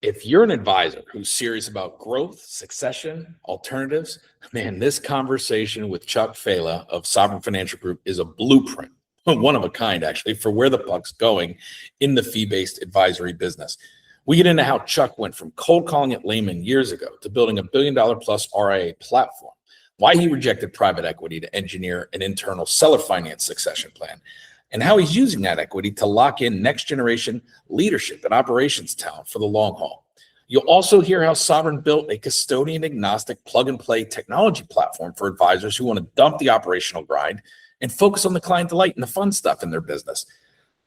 If you're an advisor who's serious about growth, succession, alternatives, man, this conversation with Chuck Failla of Sovereign Financial Group is a blueprint, one of a kind actually, for where the puck's going in the fee-based advisory business. We get into how Chuck went from cold calling at Lehman years ago to building $1 billion plus RIA platform, why he rejected private equity to engineer an internal seller finance succession plan, and how he's using that equity to lock in next generation leadership and operations talent for the long haul. You'll also hear how Sovereign built a custodian agnostic plug and play technology platform for advisors who want to dump the operational grind and focus on the client delight and the fun stuff in their business.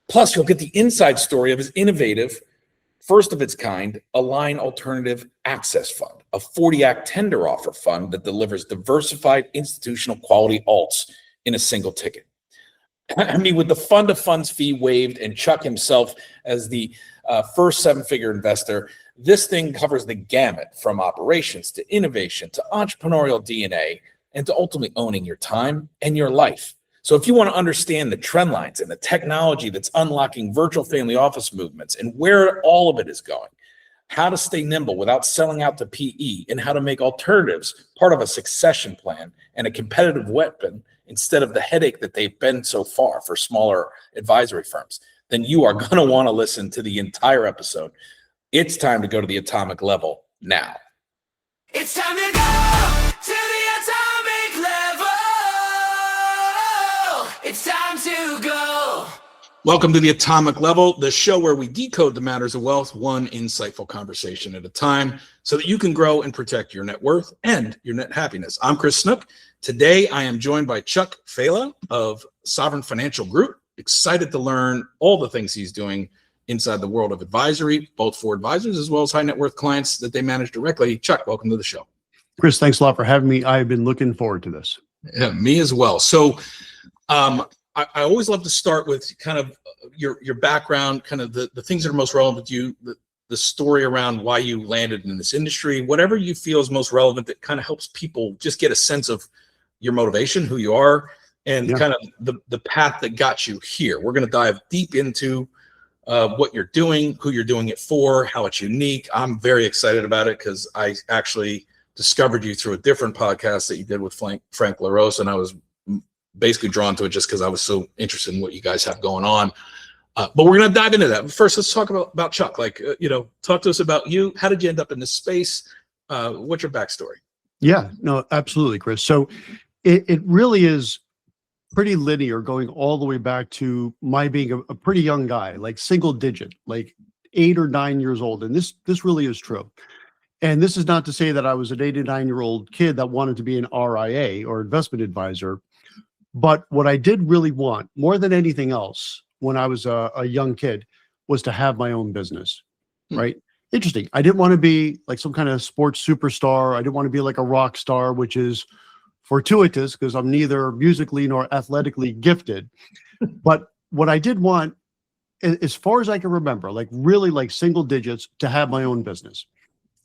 Plus, you'll get the inside story of his innovative, first of its kind, Align Alternative Access Fund, a 40-act tender offer fund that delivers diversified institutional quality alts in a single ticket. I mean, with the fund of funds fee waived and Chuck himself as the first seven-figure investor, this thing covers the gamut from operations to innovation to entrepreneurial DNA and to ultimately owning your time and your life. So if you want to understand the trend lines and the technology that's unlocking virtual family office movements and where all of it is going, how to stay nimble without selling out to PE, and how to make alternatives part of a succession plan and a competitive weapon instead of the headache that they've been so far for smaller advisory firms, then you are going to want to listen to the entire episode. It's time to go to the atomic level now. It's time to go to the atomic level. It's time to go. Welcome to the Atomic Level, the show where we decode the matters of wealth, one insightful conversation at a time, so that you can grow and protect your net worth and your net happiness. I'm Chris Snook. Today, I am joined by Chuck Failla of Sovereign Financial Group. Excited to learn all the things he's doing inside the world of advisory, both for advisors as well as high net worth clients that they manage directly. Chuck, welcome to the show. Chris, thanks a lot for having me. I've been looking forward to this. Yeah, me as well. So I always love to start with kind of your background, kind of the things that are most relevant to you, the story around why you landed in this industry, whatever you feel is most relevant that kind of helps people just get a sense of your motivation, who you are, and kind of the path that got you here. We're going to dive deep into what you're doing, who you're doing it for, how it's unique. I'm very excited about it because I actually discovered you through a different podcast that you did with Frank LaRose, and I was basically drawn to it just because I was so interested in what you guys have going on. But we're going to dive into that. But first, let's talk about Chuck. Like, talk to us about you. How did you end up in this space? What's your backstory? Yeah, no, absolutely, Chris. So it really is pretty linear, going all the way back to my being a pretty young guy, like single digit, like 8 or 9 years old. And this really is true. And this is not to say that I was an 8 or 9-year-old kid that wanted to be an RIA or investment advisor. But what I did really want, more than anything else, when I was a young kid, was to have my own business, right? Interesting. I didn't want to be like some kind of sports superstar. I didn't want to be like a rock star, which is fortuitous because I'm neither musically nor athletically gifted. But what I did want, as far as I can remember, like really like single digits, to have my own business.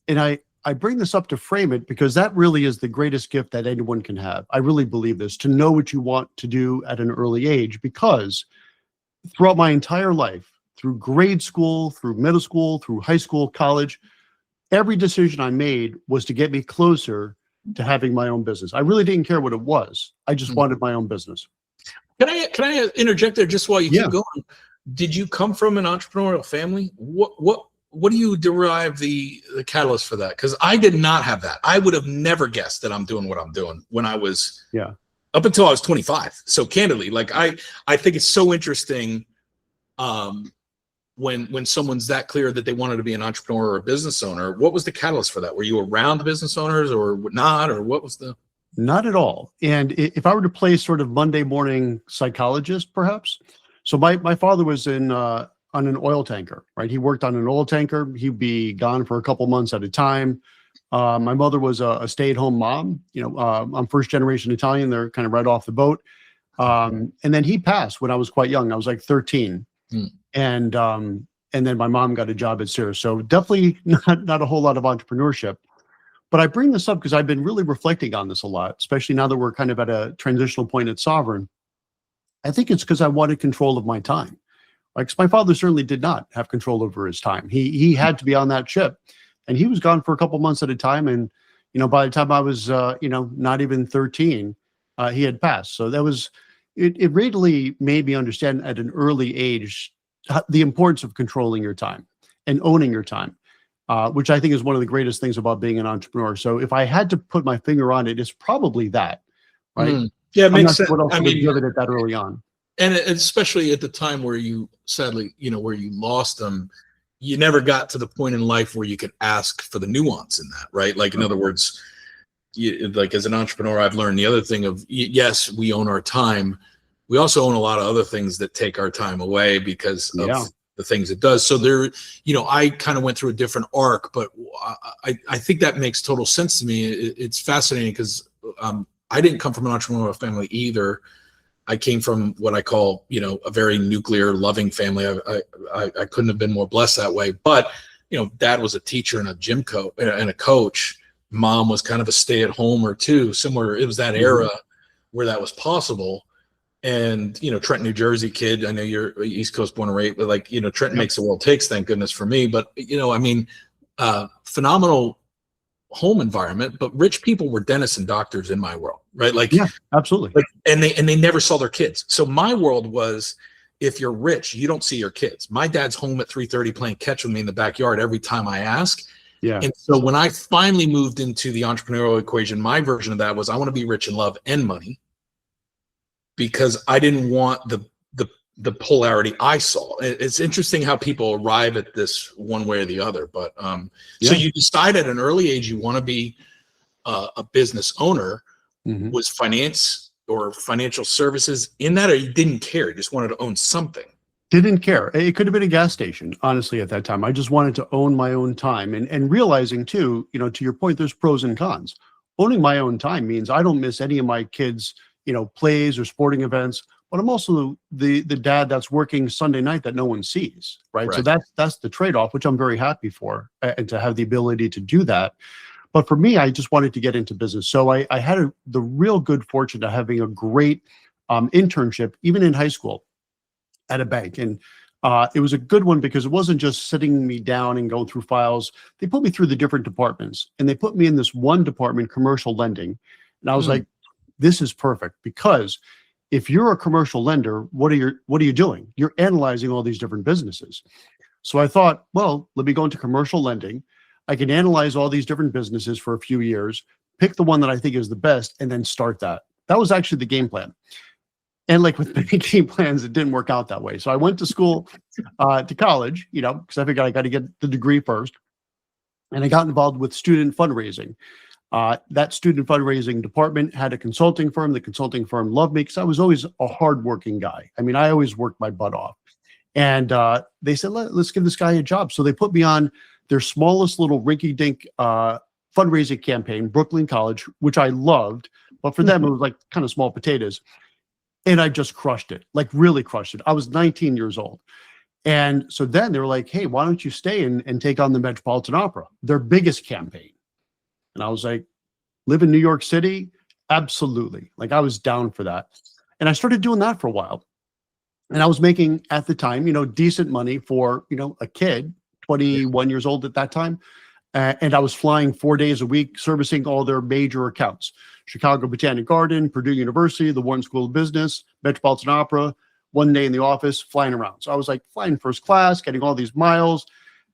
And I bring this up to frame it because that really is the greatest gift that anyone can have. I really believe this, to know what you want to do at an early age, because throughout my entire life, through grade school, through middle school, through high school, college, every decision I made was to get me closer to having my own business. I really didn't care what it was. I just wanted my own business. Can I interject there just while you keep going? Did you come from an entrepreneurial family? What do you derive the catalyst for that? Because I did not have that. I would have never guessed that I'm doing what I'm doing when I was up until I was 25. So candidly, like I think it's so interesting when someone's that clear that they wanted to be an entrepreneur or a business owner. What was the catalyst for that? Were you around business owners or not, or what was the? Not at all. And if I were to play sort of Monday morning psychologist, perhaps. So my father was on an oil tanker, right? He worked on an oil tanker. He'd be gone for a couple months at a time. My mother was a stay-at-home mom. I'm first generation Italian. They're kind of right off the boat. And then he passed when I was quite young. I was like 13. And then my mom got a job at Sears. So definitely not a whole lot of entrepreneurship. But I bring this up because I've been really reflecting on this a lot, especially now that we're kind of at a transitional point at Sovereign. I think it's because I wanted control of my time. Like, 'cause my father certainly did not have control over his time. He had to be on that ship, and he was gone for a couple months at a time. And by the time I was not even 13, he had passed. So that was it. Really made me understand at an early age the importance of controlling your time and owning your time, which I think is one of the greatest things about being an entrepreneur. So if I had to put my finger on it, it's probably that, right? Yeah, it I'm makes not sense. sure what else I would mean, give it that early on. and especially at the time where you sadly, where you lost them, you never got to the point in life where you could ask for the nuance in that, right? Like, in other words, like as an entrepreneur, I've learned the other thing of, yes, we own our time. We also own a lot of other things that take our time away because of the things it does. So there, I kind of went through a different arc, but I think that makes total sense to me. It's fascinating because I didn't come from an entrepreneurial family either. I came from what I call, a very nuclear, loving family. I couldn't have been more blessed that way. But, dad was a teacher and a gym coach and a coach. Mom was kind of a stay-at-homer too. Similar, it was that era where that was possible. And, Trenton, New Jersey kid, I know you're East Coast born and raised, but like, Trenton makes the world takes, thank goodness for me. But, phenomenal home environment, but rich people were dentists and doctors in my world, right? Like, yeah, absolutely. Like, and they never saw their kids. So my world was, if you're rich, you don't see your kids. My dad's home at 3:30 playing catch with me in the backyard every time I ask. Yeah. And so when I finally moved into the entrepreneurial equation, my version of that was I want to be rich in love and money, because I didn't want the polarity I saw. It's interesting how people arrive at this one way or the other. But so you decide at an early age you want to be a business owner. Was finance or financial services in that, or you didn't care? You just wanted to own something? Didn't care. It could have been a gas station, honestly, at that time. I just wanted to own my own time, and realizing too, to your point, there's pros and cons. Owning my own time means I don't miss any of my kids' plays or sporting events, but I'm also the dad that's working Sunday night that no one sees, right? So that's the trade-off, which I'm very happy for, and to have the ability to do that. But for me, I just wanted to get into business. So I had the real good fortune of having a great internship, even in high school, at a bank. And it was a good one because it wasn't just sitting me down and going through files. They put me through the different departments, and they put me in this one department, commercial lending. And I was like, this is perfect, because if you're a commercial lender, what are you doing? You're analyzing all these different businesses. So I thought, well, let me go into commercial lending. I can analyze all these different businesses for a few years, pick the one that I think is the best, and then start that. That was actually the game plan. And like with many game plans, it didn't work out that way. So I went to school, to college, because I figured I got to get the degree first. And I got involved with student fundraising. That student fundraising department had a consulting firm. The consulting firm loved me because I was always a hardworking guy. I mean, I always worked my butt off. And they said, let's give this guy a job. So they put me on their smallest little rinky-dink fundraising campaign, Brooklyn College, which I loved. But for them, it was like kind of small potatoes. And I just crushed it, like really crushed it. I was 19 years old. And so then they were like, hey, why don't you stay and take on the Metropolitan Opera, their biggest campaign? And I was like, live in New York City? Absolutely. Like, I was down for that. And I started doing that for a while. And I was making, at the time, decent money for, a kid, 21 years old at that time. And I was flying 4 days a week, servicing all their major accounts: Chicago Botanic Garden, Purdue University, the Warren School of Business, Metropolitan Opera, one day in the office, flying around. So I was like flying first class, getting all these miles.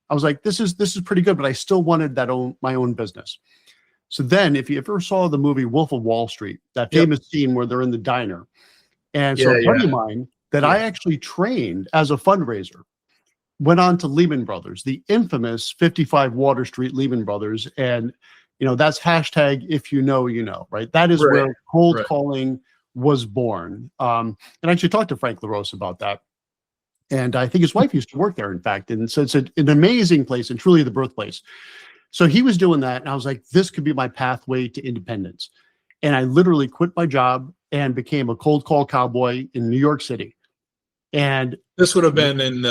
I was like, this is pretty good, but I still wanted my own business. So then, if you ever saw the movie Wolf of Wall Street, that famous scene where they're in the diner. And so a buddy of mine that I actually trained as a fundraiser went on to Lehman Brothers, the infamous 55 Water Street Lehman Brothers. And, that's hashtag if you know, right? That is where cold calling was born. And I actually talked to Frank LaRose about that. And I think his wife used to work there, in fact. And so it's an amazing place and truly the birthplace. So he was doing that. And I was like, this could be my pathway to independence. And I literally quit my job and became a cold call cowboy in New York City. And this would have been in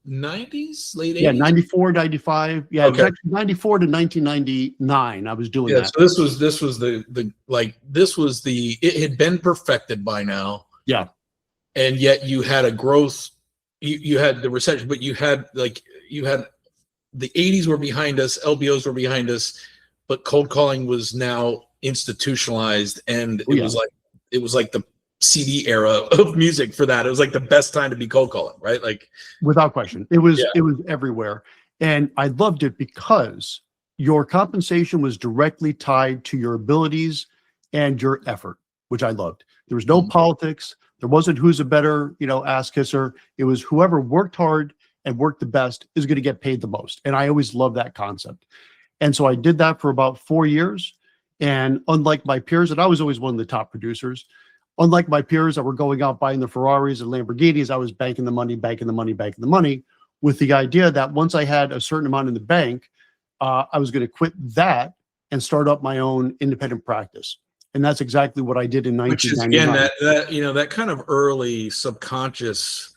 90s, late 80s? Yeah, 94, 95. Yeah, okay. It was actually 94 to 1999. I was doing that. So this was it had been perfected by now. Yeah. And yet you had a growth you had the recession, but you had the 80s were behind us, LBOs were behind us, but cold calling was now institutionalized, and it was like the CD era of music for that. It was like the best time to be cold calling, right? Like without question, it was everywhere, and I loved it because your compensation was directly tied to your abilities and your effort, which I loved. There was no politics. There wasn't who's a better, ass kisser. It was whoever worked hard and worked the best is going to get paid the most. And I always loved that concept. And so I did that for about 4 years. And unlike my peers, and I was always one of the top producers, unlike my peers that were going out buying the Ferraris and Lamborghinis, I was banking the money with the idea that once I had a certain amount in the bank, I was going to quit that and start up my own independent practice. And that's exactly what I did in 1999. Which is, again, that kind of early subconscious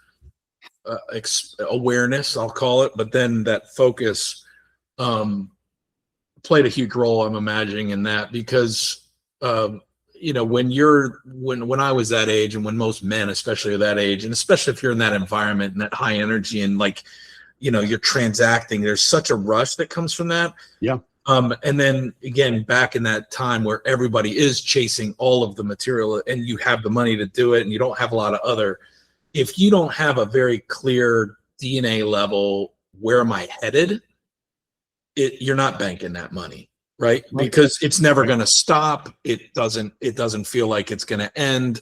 awareness, I'll call it, but then that focus played a huge role, I'm imagining, in that, because when I was that age, and when most men especially are that age, and especially if you're in that environment and that high energy, and you're transacting, there's such a rush that comes from that. Yeah. And then again, back in that time where everybody is chasing all of the material and you have the money to do it, and you don't have a lot of if you don't have a very clear DNA level, where am I headed? You're not banking that money, right? Because it's never going to stop. It doesn't feel like it's going to end.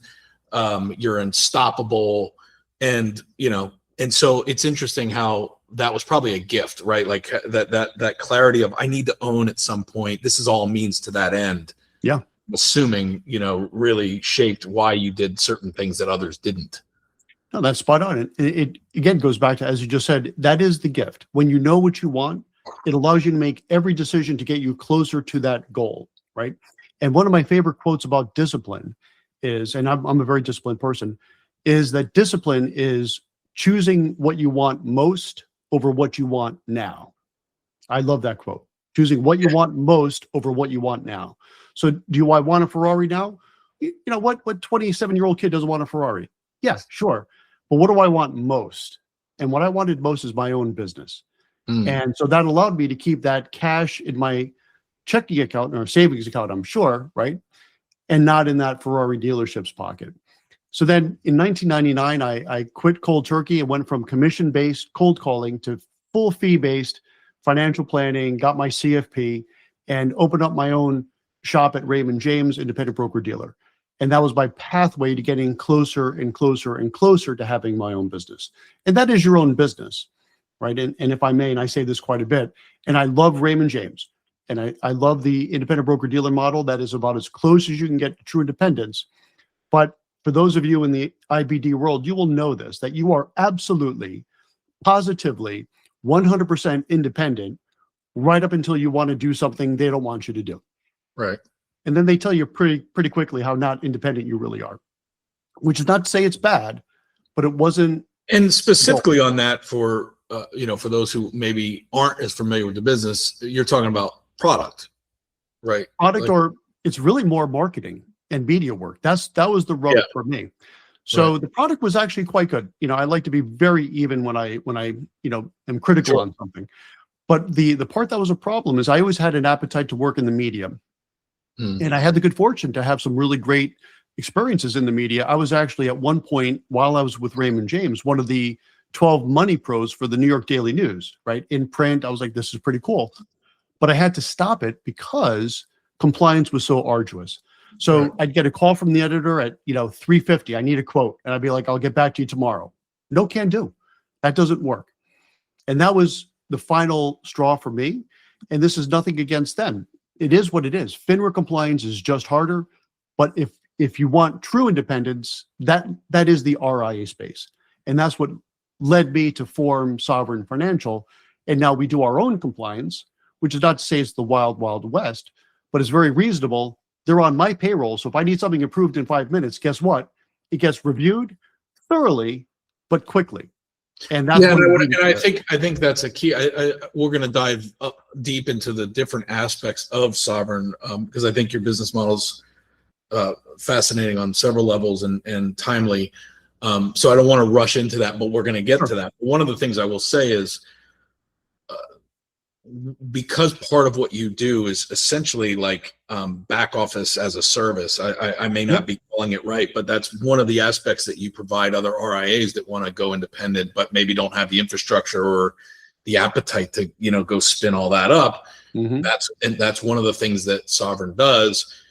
You're unstoppable. And so it's interesting how that was probably a gift, right? Like that clarity of, I need to own at some point. This is all means to that end. Yeah. Assuming, really shaped why you did certain things that others didn't. No, that's spot on. It again goes back to, as you just said, that is the gift. When you know what you want, it allows you to make every decision to get you closer to that goal, right? And one of my favorite quotes about discipline is, and I'm a very disciplined person, is that discipline is choosing what you want most over what you want now. I love that quote. Choosing what you want most over what you want now. So do I want a Ferrari now? What 27-year-old kid doesn't want a Ferrari? Yeah, sure. But what do I want most? And what I wanted most is my own business. And so that allowed me to keep that cash in my checking account or savings account, I'm sure, right? And not in that Ferrari dealership's pocket. So then in 1999, I quit cold turkey and went from commission-based cold calling to full fee-based financial planning, got my CFP, and opened up my own shop at Raymond James, independent broker-dealer. And that was my pathway to getting closer and closer and closer to having my own business. And that is your own business, right? And if I may, and I say this quite a bit, and I love Raymond James, and I love the independent broker-dealer model that is about as close as you can get to true independence. But for those of you in the IBD world, you will know this, that you are absolutely, positively, 100% independent right up until you want to do something they don't want you to do. Right. And then they tell you pretty quickly how not independent you really are, which is not to say it's bad, but it wasn't. And specifically on that, for those who maybe aren't as familiar with the business, you're talking about product, right? Product, or it's really more marketing and media work. That was the rub for me. So the product was actually quite good. I like to be very even when I am critical on something. But the part that was a problem is I always had an appetite to work in the media. And I had the good fortune to have some really great experiences in the media. I was actually at one point, while I was with Raymond James, one of the 12 money pros for the New York Daily News, right? In print, I was like, this is pretty cool. But I had to stop it because compliance was so arduous. So I'd get a call from the editor at 3:50. I need a quote. And I'd be like, I'll get back to you tomorrow. No, can do. That doesn't work. And that was the final straw for me. And this is nothing against them. It is what it is. FINRA compliance is just harder. But if you want true independence, that is the RIA space. And that's what led me to form Sovereign Financial. And now we do our own compliance, which is not to say it's the wild, wild west, but it's very reasonable. They're on my payroll. So if I need something approved in 5 minutes, guess what? It gets reviewed thoroughly, but quickly. And that's I think that's a key. We're going to dive deep into the different aspects of Sovereign, because I think your business model's fascinating on several levels and timely. So I don't want to rush into that, but we're going to get to that. One of the things I will say is, because part of what you do is essentially like back office as a service. I may not be calling it right, but that's one of the aspects that you provide other RIAs that want to go independent, but maybe don't have the infrastructure or the appetite to, go spin all that up. That's one of the things that Sovereign does,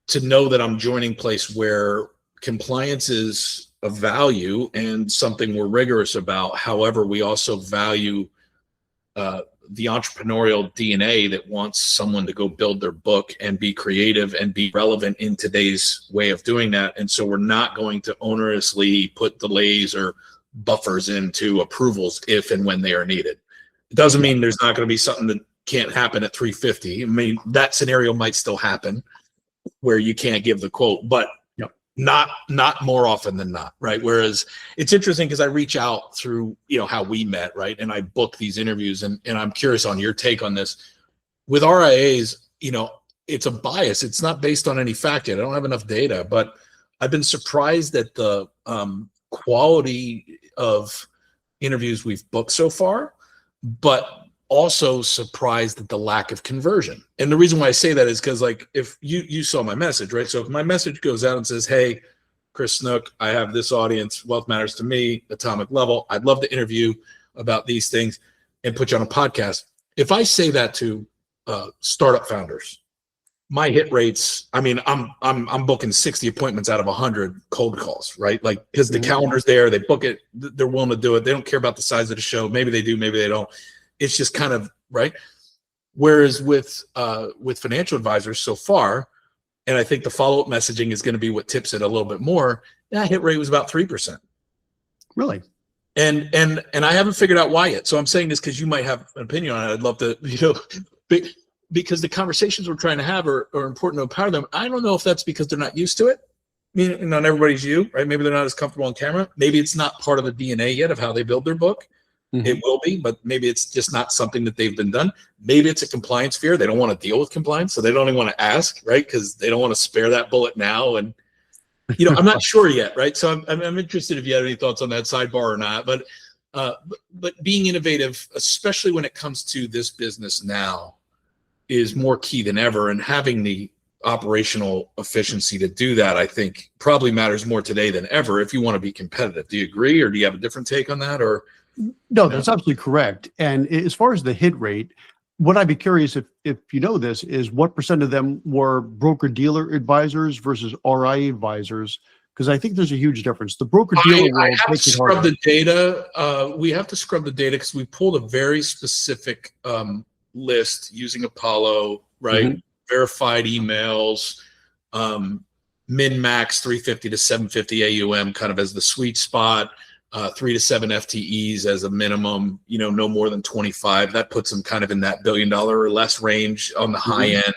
to know that I'm joining place where compliance is a value and something we're rigorous about. However, we also value the entrepreneurial DNA that wants someone to go build their book and be creative and be relevant in today's way of doing that. And so we're not going to onerously put delays or buffers into approvals if and when they are needed. It doesn't mean there's not going to be something that can't happen at 350. I mean, that scenario might still happen where you can't give the quote, but not more often than not, right? Whereas it's interesting because I reach out through, how we met, right? And I book these interviews, and I'm curious on your take on this. With RIAs, it's a bias. It's not based on any fact yet. I don't have enough data, but I've been surprised at the quality of interviews we've booked so far, but also surprised at the lack of conversion. And the reason why I say that is because, like, if you saw my message, right? So if my message goes out and says, hey, Chris Snook, I have this audience, wealth matters to me, atomic level, I'd love to interview about these things and put you on a podcast. If I say that to startup founders, my hit rates, I mean, I'm booking 60 appointments out of 100 cold calls, right? Like, because the calendar's there, they book it, they're willing to do it. They don't care about the size of the show. Maybe they do, maybe they don't. It's just kind of right. Whereas with financial advisors so far, and I think the follow-up messaging is going to be what tips it a little bit more, that hit rate was about 3%. Really? And I haven't figured out why yet. So I'm saying this because you might have an opinion on it. I'd love to, because the conversations we're trying to have are important to empower them. I don't know if that's because they're not used to it. I mean, not everybody's you, right? Maybe they're not as comfortable on camera. Maybe it's not part of the DNA yet of how they build their book. It will be, but maybe it's just not something that they've been done. Maybe it's a compliance fear. They don't want to deal with compliance, so they don't even want to ask, right? Because they don't want to spare that bullet now. And, I'm not sure yet, right? So I'm interested if you have any thoughts on that sidebar or not. But being innovative, especially when it comes to this business now, is more key than ever. And having the operational efficiency to do that, I think, probably matters more today than ever if you want to be competitive. Do you agree, or do you have a different take on that? Or no, that's absolutely correct. And as far as the hit rate, what I'd be curious if you know this is what % of them were broker-dealer advisors versus RIA advisors, because I think there's a huge difference. The broker-dealer I have to scrub the data. We have to scrub the data because we pulled a very specific list using Apollo, right? Verified emails, min-max 350 to 750 AUM kind of as the sweet spot. 3 to 7 FTEs as a minimum, no more than 25. That puts them kind of in that $1 billion or less range on the high end.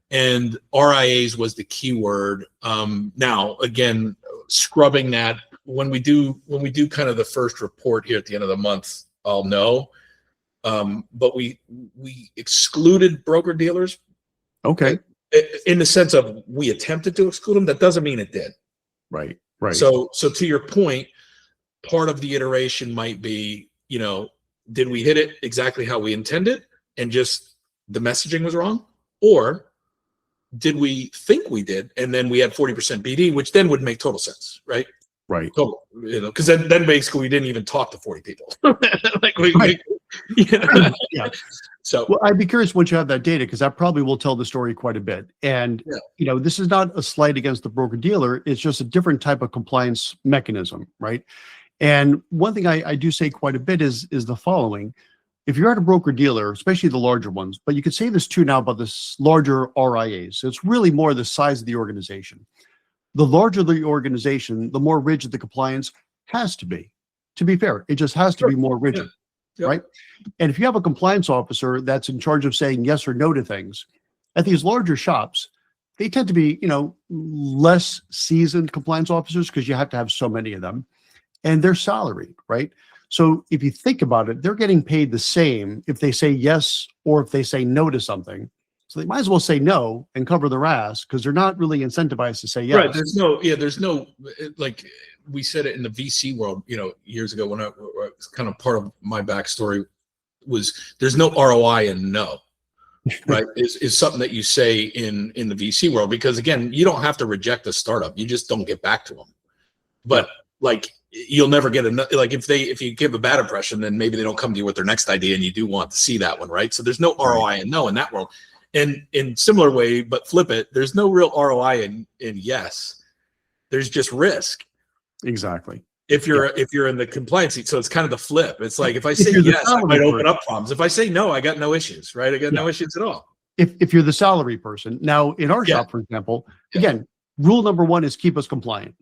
And RIAs was the key word. Now, again, scrubbing that when we do kind of the first report here at the end of the month, I'll know. But we excluded broker dealers. Okay. In the sense of we attempted to exclude them. That doesn't mean it did. Right. So to your point, part of the iteration might be, did we hit it exactly how we intended and just the messaging was wrong? Or did we think we did and then we had 40% BD, which then would make total sense, right? Right. Total, because then basically we didn't even talk to 40 people. Yeah. So, well, I'd be curious once you have that data, because that probably will tell the story quite a bit. And, this is not a slight against the broker dealer. It's just a different type of compliance mechanism, right? And one thing I do say quite a bit is the following. If you're at a broker dealer, especially the larger ones, but you could say this too now about this larger RIAs. It's really more the size of the organization. The larger the organization, the more rigid the compliance has to be. To be fair, it just has to be more rigid, right? And if you have a compliance officer that's in charge of saying yes or no to things, at these larger shops, they tend to be, less seasoned compliance officers because you have to have so many of them. And they're salaried, right? So if you think about it, they're getting paid the same if they say yes or if they say no to something. So they might as well say no and cover their ass because they're not really incentivized to say yes. Right. There's no, like we said it in the VC world, years ago when I was kind of part of my backstory was there's no ROI in no, right? is something that you say in the VC world, because again, you don't have to reject a startup. You just don't get back to them. But like, you'll never get like if you give a bad impression, then maybe they don't come to you with their next idea, and you do want to see that one, right? So there's no ROI in no in that world. And in similar way, but flip it, there's no real ROI in yes. There's just risk. Exactly. If you're in the compliance seat. So it's kind of the flip. It's like, if I say yes, I might open up problems. If I say no, I got no issues, right? I got no issues at all. If you're the salary person. Now, in our shop, for example, again, rule number one is keep us compliant.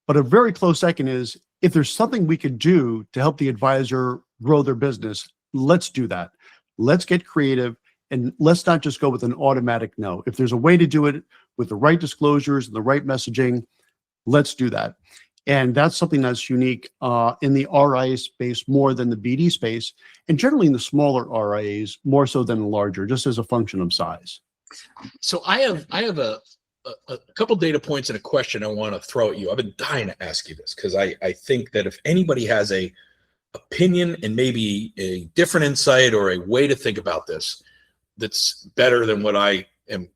But a very close second is, if there's something we could do to help the advisor grow their business, let's do that. Let's get creative, and let's not just go with an automatic no. If there's a way to do it with the right disclosures and the right messaging, let's do that. And that's something that's unique in the RIA space more than the BD space, and generally in the smaller RIAs more so than the larger, just as a function of size. So I have a couple data points and a question I want to throw at you. I've been dying to ask you this, because I think that if anybody has a opinion and maybe a different insight or a way to think about this that's better than what I am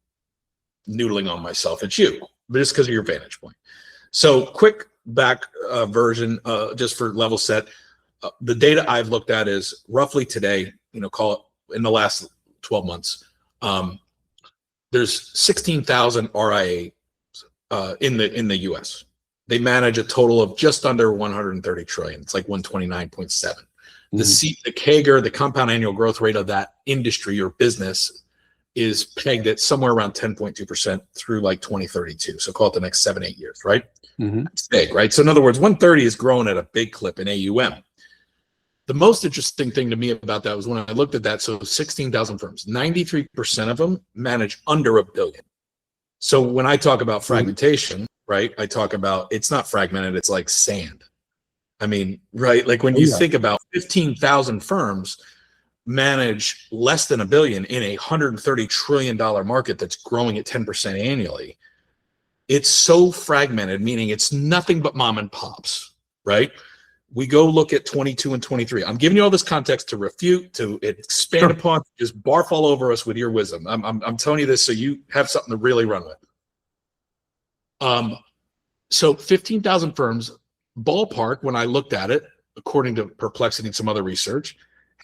noodling on myself, it's you, but just because of your vantage point. So quick back version, just for level set, the data I've looked at is roughly today, call it in the last 12 months, there's 16,000 RIAs in the US. They manage a total of just under 130 trillion. It's like 129.7. The CAGR, the compound annual growth rate of that industry or business, is pegged at somewhere around 10.2% through like 2032. So call it the next 7-8 years, right? It's big, right? So in other words, 130 is growing at a big clip in AUM. The most interesting thing to me about that was when I looked at that. So 16,000 firms, 93% of them manage under $1 billion. So when I talk about fragmentation, right, I talk about, it's not fragmented, it's like sand. I mean, right? Like when you think about 15,000 firms manage less than $1 billion in a $130 trillion market that's growing at 10% annually. It's so fragmented, meaning it's nothing but mom and pops, right? We go look at 22 and 23. I'm giving you all this context to refute, to expand upon, just barf all over us with your wisdom. I'm telling you this so you have something to really run with. So 15,000 firms, ballpark, when I looked at it, according to Perplexity and some other research,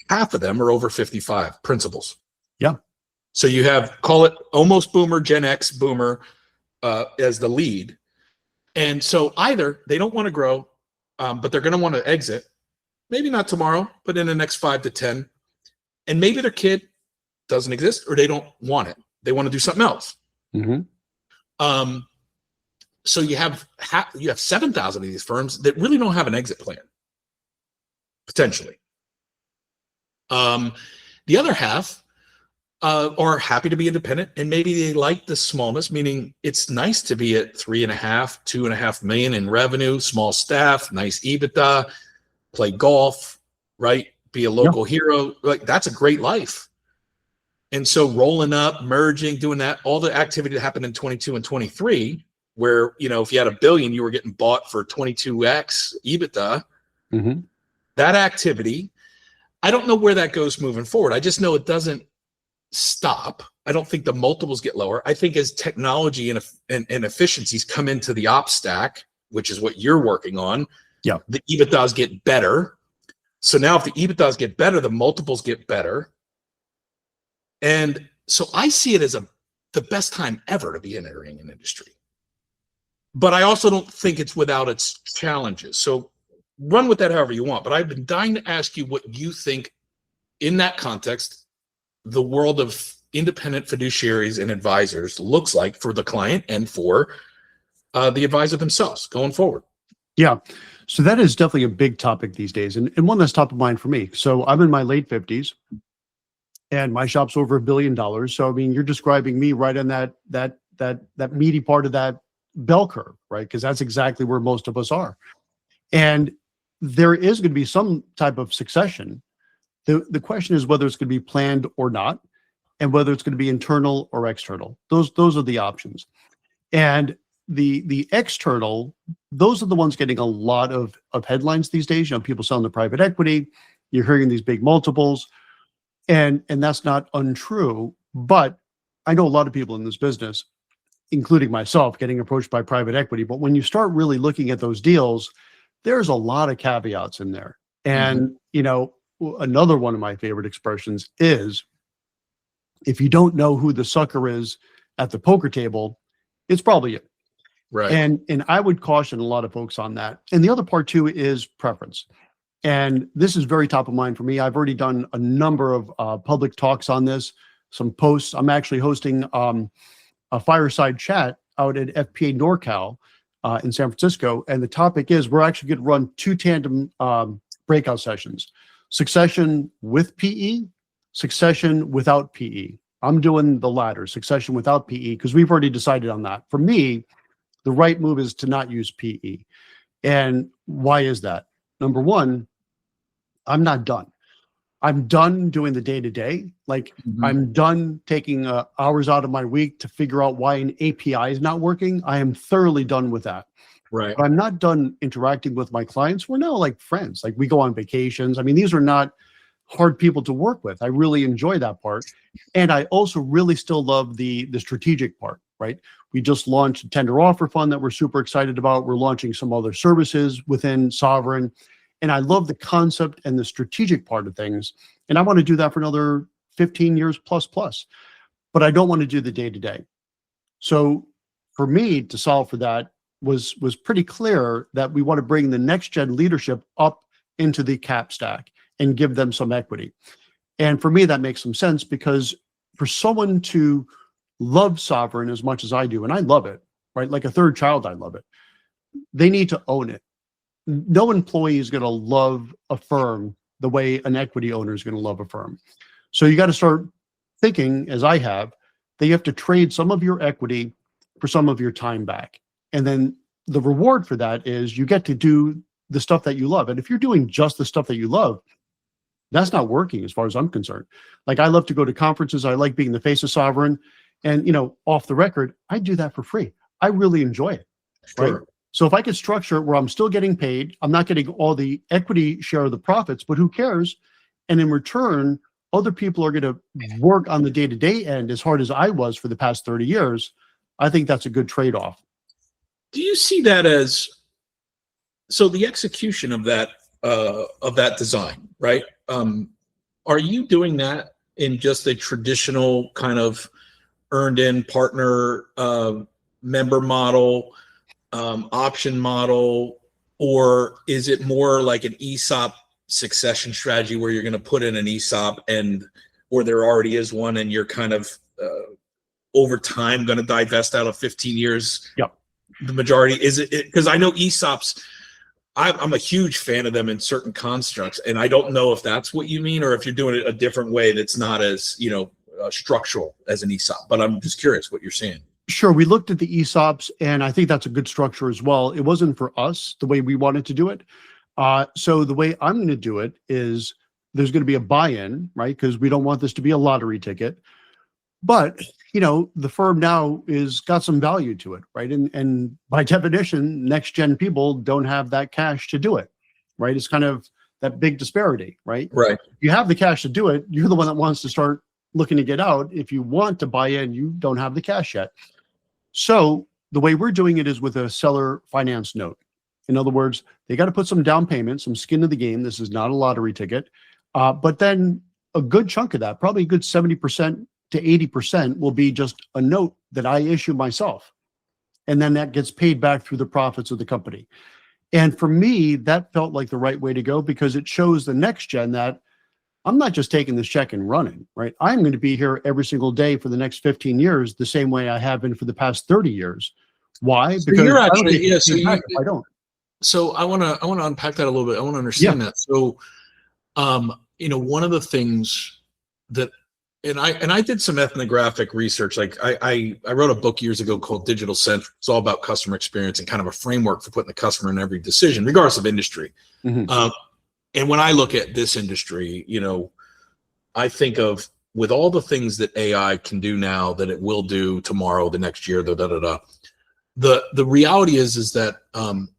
half of them are over 55 principals. Yeah. So you have, call it almost boomer, Gen X boomer as the lead. And so either they don't want to grow, but they're going to want to exit, maybe not tomorrow, but in the next 5 to 10. And maybe their kid doesn't exist, or they don't want it. They want to do something else. So you have 7,000 of these firms that really don't have an exit plan, potentially. The other half are happy to be independent, and maybe they like the smallness, meaning it's nice to be at 3.5, 2.5 million in revenue, small staff, nice EBITDA, play golf, right? Be a local hero. Like, that's a great life. And so rolling up, merging, doing that, all the activity that happened in 22 and 23, where, if you had $1 billion, you were getting bought for 22x EBITDA, that activity, I don't know where that goes moving forward. I just know it doesn't stop. I don't think the multiples get lower. I think as technology and efficiencies come into the ops stack, which is what you're working on, the EBITDAs get better. So now if the EBITDAs get better, the multiples get better. And so I see it as the best time ever to be entering an industry. But I also don't think it's without its challenges. So run with that however you want. But I've been dying to ask you what you think in that context, the world of independent fiduciaries and advisors looks like for the client and for the advisor themselves going forward. Yeah. So that is definitely a big topic these days, and one that's top of mind for me. So I'm in my late 50s, and my shop's over $1 billion. So I mean, you're describing me right on that meaty part of that bell curve, right? Because that's exactly where most of us are. And there is going to be some type of succession. The question is whether it's going to be planned or not, and whether it's going to be internal or external. Those are the options. And the external, those are the ones getting a lot of headlines these days. You know, people selling the private equity, you're hearing these big multiples, and that's not untrue. But I know a lot of people in this business, including myself, getting approached by private equity. But when you start really looking at those deals, there's a lot of caveats in there. And, you know, another one of my favorite expressions is, if you don't know who the sucker is at the poker table, it's probably you. Right. And I would caution a lot of folks on that. And the other part too is preference. And this is very top of mind for me. I've already done a number of public talks on this, some posts. I'm actually hosting a fireside chat out at FPA NorCal in San Francisco. And the topic is, we're actually going to run 2 tandem breakout sessions: succession with PE, succession without PE. I'm doing the latter, succession without PE, because we've already decided on that. For me, the right move is to not use PE. And why is that? Number one, I'm not done. I'm done doing the day-to-day. Like, I'm done taking hours out of my week to figure out why an API is not working. I am thoroughly done with that. Right. But I'm not done interacting with my clients. We're now like friends. Like, we go on vacations. I mean, these are not hard people to work with. I really enjoy that part. And I also really still love the strategic part, right? We just launched a tender offer fund that we're super excited about. We're launching some other services within Sovereign. And I love the concept and the strategic part of things. And I want to do that for another 15 years plus. But I don't want to do the day-to-day. So for me to solve for that was pretty clear that we want to bring the next gen leadership up into the cap stack and give them some equity. And for me, that makes some sense, because for someone to love Sovereign as much as I do, and I love it, right? Like a third child, I love it. They need to own it. No employee is going to love a firm the way an equity owner is going to love a firm. So you got to start thinking, as I have, that you have to trade some of your equity for some of your time back. And then the reward for that is you get to do the stuff that you love. And if you're doing just the stuff that you love, that's not working as far as I'm concerned. Like, I love to go to conferences. I like being the face of Sovereign. And, you know, off the record, I do that for free. I really enjoy it. Right. Sure. So if I could structure it where I'm still getting paid, I'm not getting all the equity share of the profits, but who cares? And in return, other people are going to work on the day-to-day end as hard as I was for the past 30 years. I think that's a good trade-off. Do you see that as, so the execution of that design, right? Are you doing that in just a traditional kind of earned in partner member model, option model, or is it more like an ESOP succession strategy where you're going to put in an ESOP or there already is one and you're kind of over time going to divest out of 15 years? Yep. The majority is it, because I know ESOPs, I'm a huge fan of them in certain constructs, and I don't know if that's what you mean or if you're doing it a different way that's not as, you know, structural as an ESOP, but I'm just curious what you're saying. Sure. We looked at the ESOPs, and I think that's a good structure as well. It wasn't for us the way we wanted to do it. So the way I'm going to do it is there's going to be a buy-in, right? Because we don't want this to be a lottery ticket. But, you know, the firm now is got some value to it, right? And by definition, next gen people don't have that cash to do it, right? It's kind of that big disparity, right? Right. You have the cash to do it. You're the one that wants to start looking to get out. If you want to buy in, you don't have the cash yet. So the way we're doing it is with a seller finance note. In other words, they got to put some down payment, some skin in the game. This is not a lottery ticket. But then a good chunk of that, probably a good 70% to 80%, will be just a note that I issue myself. And then that gets paid back through the profits of the company. And for me, that felt like the right way to go, because it shows the next gen that I'm not just taking this check and running, right? I'm going to be here every single day for the next 15 years, the same way I have been for the past 30 years. Why? So you're actually, yeah. I don't. So I want to unpack that a little bit. I want to understand that. So, you know, one of the things that, and I did some ethnographic research. Like I wrote a book years ago called Digital Central. It's all about customer experience and kind of a framework for putting the customer in every decision, regardless of industry. Mm-hmm. And when I look at this industry, you know, I think of, with all the things that AI can do now, that it will do tomorrow, the next year, The reality is that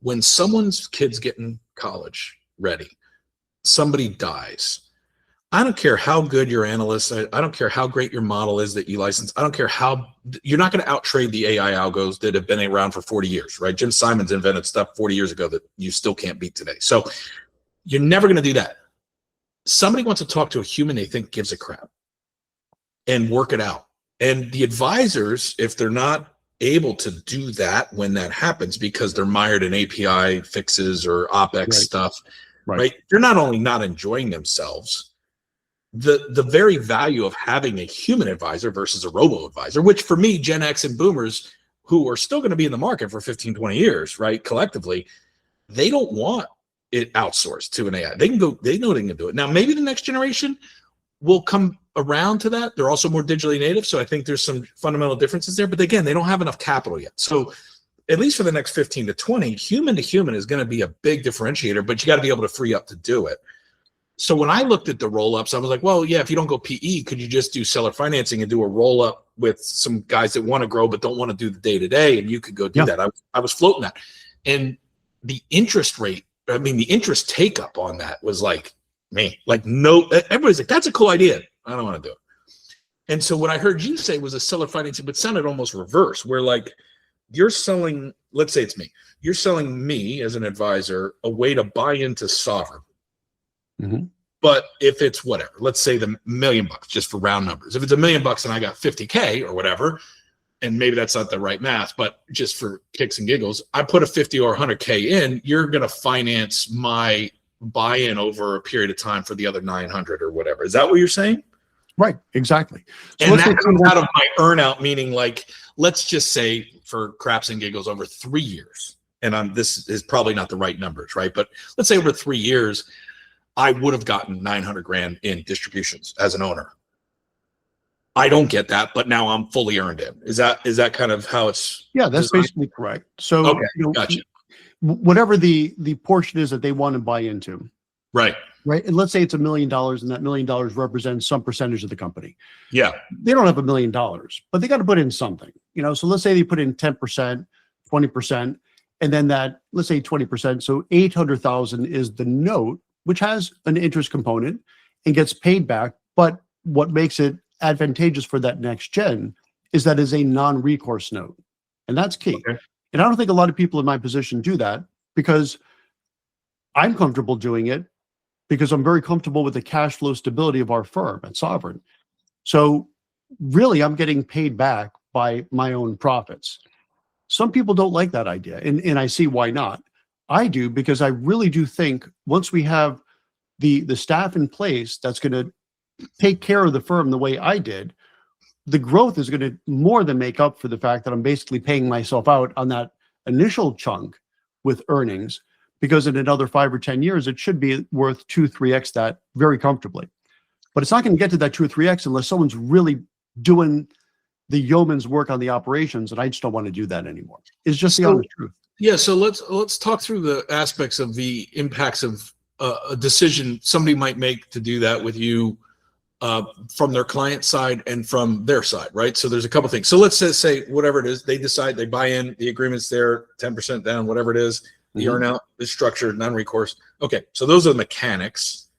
when someone's kid's getting college ready, somebody dies. I don't care how good your analyst, I don't care how great your model is that you license. I don't care how, you're not going to outtrade the AI algos that have been around for 40 years, right? Jim Simons invented stuff 40 years ago that you still can't beat today. So you're never going to do that. Somebody wants to talk to a human they think gives a crap and work it out. And the advisors, if they're not able to do that when that happens because they're mired in API fixes or OpEx stuff, right? They're not only not enjoying themselves, the very value of having a human advisor versus a robo advisor, which for me, Gen X and boomers who are still going to be in the market for 15, 20 years, right? Collectively, they don't want it outsourced to an AI. They can go, they know they can do it. Now, maybe the next generation will come around to that. They're also more digitally native. So I think there's some fundamental differences there, but again, they don't have enough capital yet. So at least for the next 15 to 20, human to human is going to be a big differentiator, but you got to be able to free up to do it. So when I looked at the roll-ups, I was like, well, yeah, if you don't go PE, could you just do seller financing and do a roll-up with some guys that want to grow but don't want to do the day-to-day, and you could go do that. I was floating that. And the interest rate, I mean, the interest take-up on that was like, man, like no, everybody's like, that's a cool idea. I don't want to do it. And so what I heard you say was a seller financing, but sounded almost reverse, where like you're selling, let's say it's me, you're selling me as an advisor a way to buy into Sovereign. But if it's whatever, let's say the $1 million, just for round numbers, if it's $1 million and I got 50K or whatever, and maybe that's not the right math, but just for kicks and giggles, I put a 50 or 100K in, you're going to finance my buy-in over a period of time for the other 900 or whatever. Is that what you're saying? Right, exactly. So and that comes out of my earnout, meaning like, let's just say for craps and giggles over 3 years, and this is probably not the right numbers, right? But let's say over 3 years, I would have gotten 900 grand in distributions as an owner. I don't get that, but now I'm fully earned in. Is that kind of how it's? Yeah, that's designed? basically correct. So okay, gotcha. Whatever the portion is that they want to buy into. Right. And let's say it's $1 million, and that $1 million represents some percentage of the company. Yeah. They don't have $1 million, but they got to put in something. So let's say they put in 10%, 20%, and then that, let's say 20%. So 800,000 is the note, which has an interest component and gets paid back. But what makes it advantageous for that next gen is that is a non-recourse note. And that's key. Okay. And I don't think a lot of people in my position do that, because I'm comfortable doing it because I'm very comfortable with the cash flow stability of our firm at Sovereign. So really, I'm getting paid back by my own profits. Some people don't like that idea, and I see why not. I do, because I really do think once we have the staff in place that's going to take care of the firm the way I did, the growth is going to more than make up for the fact that I'm basically paying myself out on that initial chunk with earnings, because in another 5 or 10 years, it should be worth 2, 3x that very comfortably. But it's not going to get to that 2 or 3x unless someone's really doing the yeoman's work on the operations, and I just don't want to do that anymore. It's just the honest truth. Yeah, so let's talk through the aspects of the impacts of a decision somebody might make to do that with you from their client side and from their side, right? So there's a couple things. So let's just say whatever it is, they decide, they buy in, the agreement's there, 10% down, whatever it is, the earnout is structured, non-recourse. Okay, so those are the mechanics.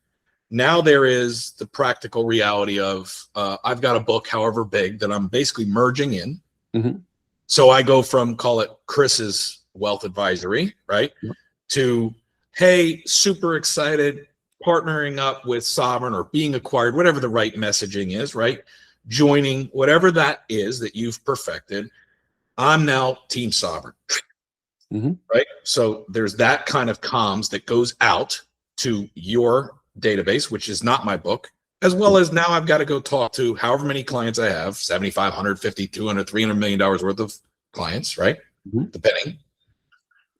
Now there is the practical reality of I've got a book, however big, that I'm basically merging in. So I go from, call it Chris's Wealth Advisory, right? To, hey, super excited, partnering up with Sovereign or being acquired, whatever the right messaging is, right? Joining whatever that is that you've perfected. I'm now Team Sovereign, right? So there's that kind of comms that goes out to your database, which is not my book, as well as now I've got to go talk to however many clients I have, 75, 150, 200, $300 million worth of clients, right? Depending.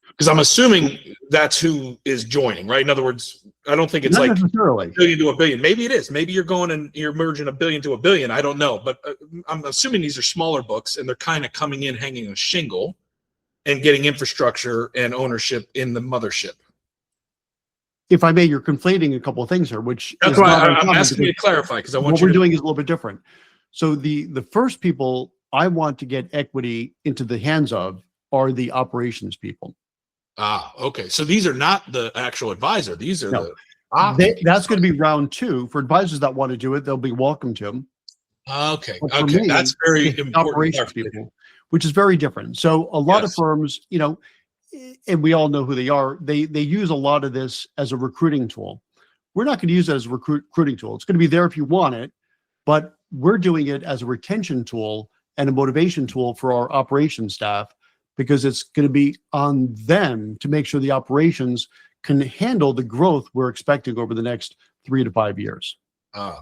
Because I'm assuming that's who is joining, right? In other words, I don't think it's not like necessarily. $1 billion to $1 billion. Maybe it is. Maybe you're going and you're merging $1 billion to $1 billion. I don't know. But I'm assuming these are smaller books and they're kind of coming in, hanging a shingle and getting infrastructure and ownership in the mothership. If I may, you're conflating a couple of things here, which that's why I'm asking you to clarify, because I want what we're doing is a little bit different. So the first people I want to get equity into the hands of are the operations people. Ah, okay. So these are not the actual advisor. These are No. the ops people. That's going to be round 2 for advisors that want to do it. They'll be welcome to. Okay. But for Okay. me, That's very it's important. operations people, which is very different. So a lot of Yes. firms, you know, and we all know who they are. They use a lot of this as a recruiting tool. We're not going to use it as a recruiting tool. It's going to be there if you want it, but we're doing it as a retention tool and a motivation tool for our operations staff, because it's going to be on them to make sure the operations can handle the growth we're expecting over the next 3 to 5 years.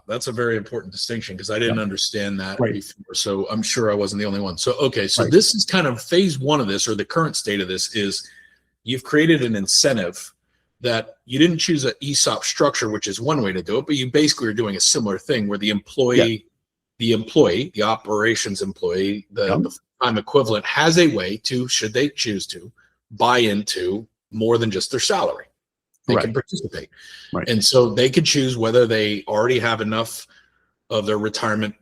That's a very important distinction, because I didn't understand that Right. before. So I'm sure I wasn't the only one. So, okay. So Right. this is kind of phase 1 of this, or the current state of this is you've created an incentive that you didn't choose an ESOP structure, which is one way to do it, but you basically are doing a similar thing where the employee, the operations employee, the full-time equivalent has a way to, should they choose to, buy into more than just their salary. They can participate. Right. And so they could choose whether they already have enough of their retirement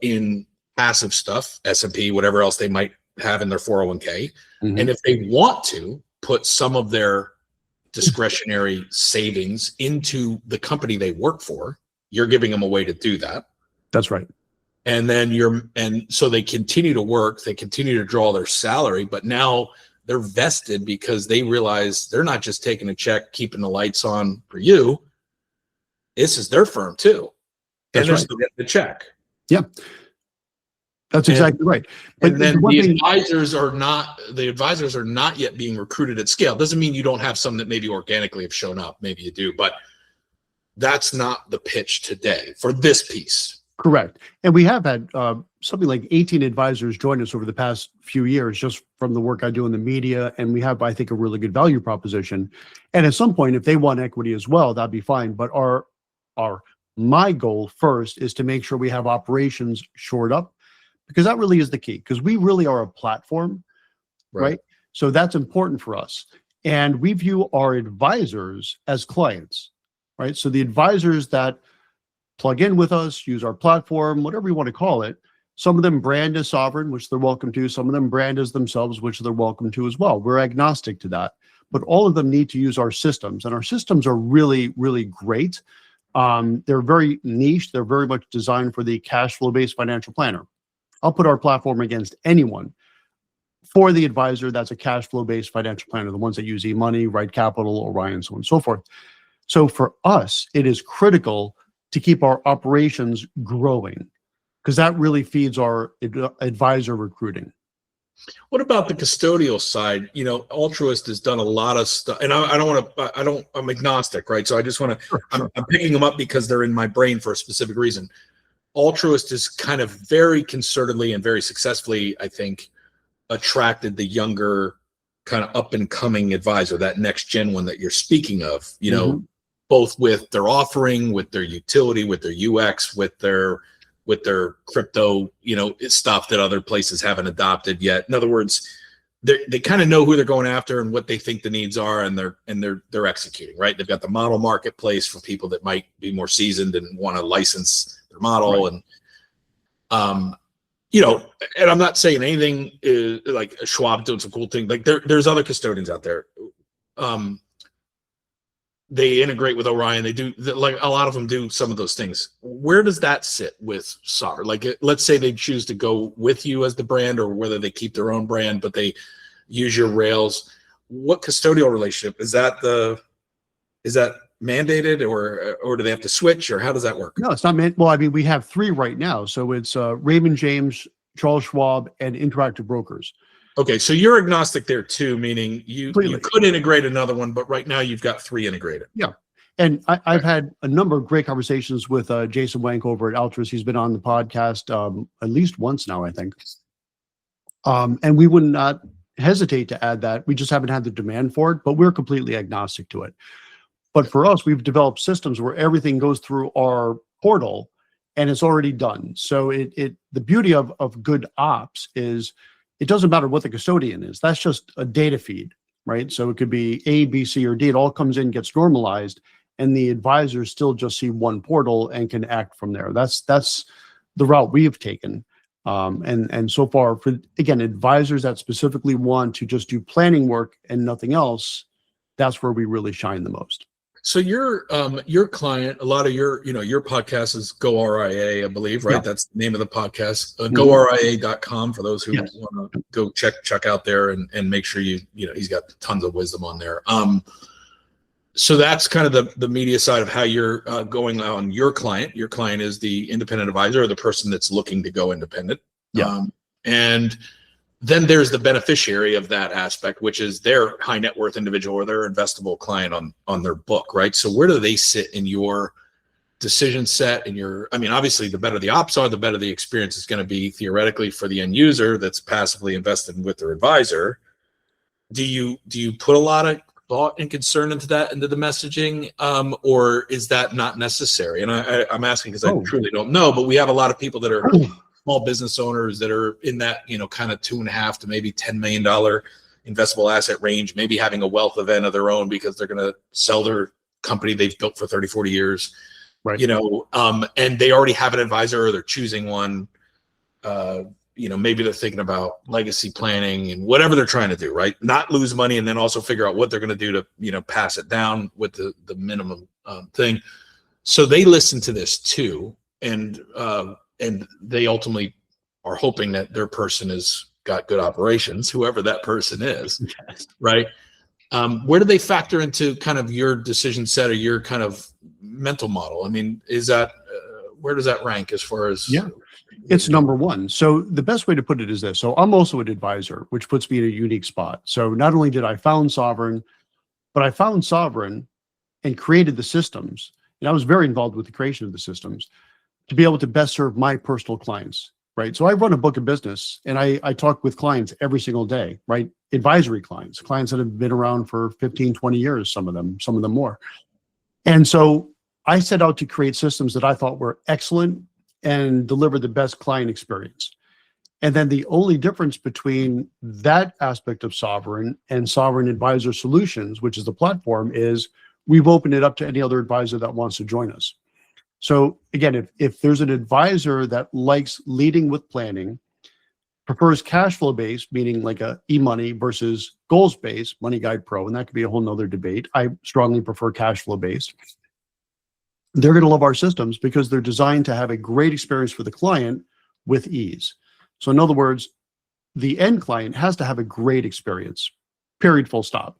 in passive stuff, S&P, whatever else they might have in their 401k. Mhm. And if they want to put some of their discretionary savings into the company they work for, you're giving them a way to do that. That's right. And then so they continue to work, they continue to draw their salary, but now they're vested because they realize they're not just taking a check, keeping the lights on for you. This is their firm too. That's and they're right. still getting the check. Yeah. That's exactly right. And then one the thing- advisors are not yet being recruited at scale. Doesn't mean you don't have some that maybe organically have shown up. Maybe you do, but that's not the pitch today for this piece. Correct. And we have had something like 18 advisors join us over the past few years, just from the work I do in the media. And we have, I think, a really good value proposition. And at some point, if they want equity as well, that'd be fine. But my goal first is to make sure we have operations shored up, because that really is the key, because we really are a platform, right? So that's important for us. And we view our advisors as clients, right? So the advisors that plug in with us, use our platform, whatever you want to call it. Some of them brand as Sovereign, which they're welcome to. Some of them brand as themselves, which they're welcome to as well. We're agnostic to that, but all of them need to use our systems, and our systems are really, really great. They're very niche. They're very much designed for the cash flow-based financial planner. I'll put our platform against anyone. For the advisor, that's a cash flow-based financial planner, the ones that use eMoney, Right Capital, Orion, so on and so forth. So for us, it is critical to keep our operations growing, because that really feeds our advisor recruiting. What about the custodial side? You know, Altruist has done a lot of stuff, and I'm agnostic, right? So I just want to, Sure. I'm picking them up because they're in my brain for a specific reason. Altruist is kind of very concertedly and very successfully, I think, attracted the younger kind of up and coming advisor, that next gen one that you're speaking of, you know, both with their offering, with their utility, with their UX, with their crypto, you know, stuff that other places haven't adopted yet. In other words, they kind of know who they're going after and what they think the needs are, and they're executing, right? They've got the model marketplace for people that might be more seasoned and want to license their model. Right. And you know, and I'm not saying anything is like Schwab doing some cool thing. Like there's other custodians out there. They integrate with Orion. They do, like, a lot of them do some of those things. Where does that sit with Sovereign? Like, let's say they choose to go with you as the brand, or whether they keep their own brand, but they use your rails. What custodial relationship is that? Is that mandated, or do they have to switch, or how does that work? No, it's not. Well, I mean, we have 3 right now. So it's Raymond James, Charles Schwab, and Interactive Brokers. Okay, so you're agnostic there too, meaning you could integrate another one, but right now you've got 3 integrated. Yeah. And I've had a number of great conversations with Jason Wank over at Altruist. He's been on the podcast at least once now, I think. And we would not hesitate to add that. We just haven't had the demand for it, but we're completely agnostic to it. But for us, we've developed systems where everything goes through our portal and it's already done. So the beauty of good ops is it doesn't matter what the custodian is. That's just a data feed, right? So it could be A, B, C, or D. It all comes in, gets normalized, and the advisors still just see one portal and can act from there. That's the route we have taken. And so far, for again, advisors that specifically want to just do planning work and nothing else, that's where we really shine the most. So your client, a lot of your podcast is Go RIA, I believe, right? Yeah. That's the name of the podcast. GoRIA.com for those who Yes. want to go check out there and make sure he's got tons of wisdom on there. So that's kind of the media side of how you're going on your client. Your client is the independent advisor or the person that's looking to go independent. Yeah. And then there's the beneficiary of that aspect, which is their high net worth individual or their investable client on their book, right? So where do they sit in your decision set? Obviously the better the ops are, the better the experience is going to be theoretically for the end user that's passively invested with their advisor. Do you put a lot of thought and concern into the messaging, or is that not necessary? And I'm asking because I truly don't know, but we have a lot of people that are small business owners that are in that, kind of $2.5 to maybe $10 million investable asset range, maybe having a wealth event of their own because they're going to sell their company they've built for 30, 40 years, Right. And they already have an advisor or they're choosing one. Maybe they're thinking about legacy planning and whatever they're trying to do, right? Not lose money and then also figure out what they're going to do to, pass it down with the minimum thing. So they listen to this too. And they ultimately are hoping that their person has got good operations, whoever that person is, Yes. right? Where do they factor into kind of your decision set or your kind of mental model? I mean, is that where does that rank as far as? Yeah, it's number one. So the best way to put it is this. So I'm also an advisor, which puts me in a unique spot. So not only did I found Sovereign, but I found Sovereign and created the systems. And I was very involved with the creation of the systems to be able to best serve my personal clients, right? So I run a book of business and I talk with clients every single day, right? Advisory clients that have been around for 15, 20 years, some of them more. And so I set out to create systems that I thought were excellent and deliver the best client experience. And then the only difference between that aspect of Sovereign and Sovereign Advisor Solutions, which is the platform, is we've opened it up to any other advisor that wants to join us. So again, if there's an advisor that likes leading with planning, prefers cash flow based, meaning like a e-money versus goals based, Money Guide Pro, and that could be a whole nother debate. I strongly prefer cash flow based. They're going to love our systems because they're designed to have a great experience for the client with ease. So in other words, the end client has to have a great experience, period, full stop.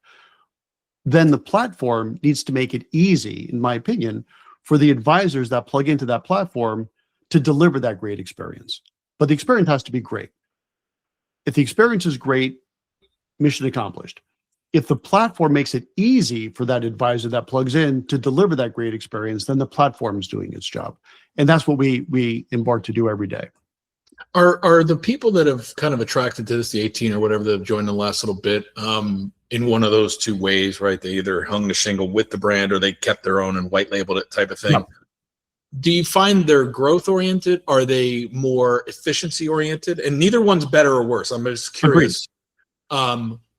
Then the platform needs to make it easy, in my opinion, for the advisors that plug into that platform to deliver that great experience. But the experience has to be great. If the experience is great, mission accomplished. If the platform makes it easy for that advisor that plugs in to deliver that great experience, then the platform is doing its job. And that's what we embark to do every day. Are the people that have kind of attracted to this, the 18 or whatever that have joined the last little bit, in one of those two ways, right? They either hung the shingle with the brand or they kept their own and white labeled it type of thing. Yep. Do you find they're growth oriented? Are they more efficiency oriented? And neither one's better or worse. I'm just curious.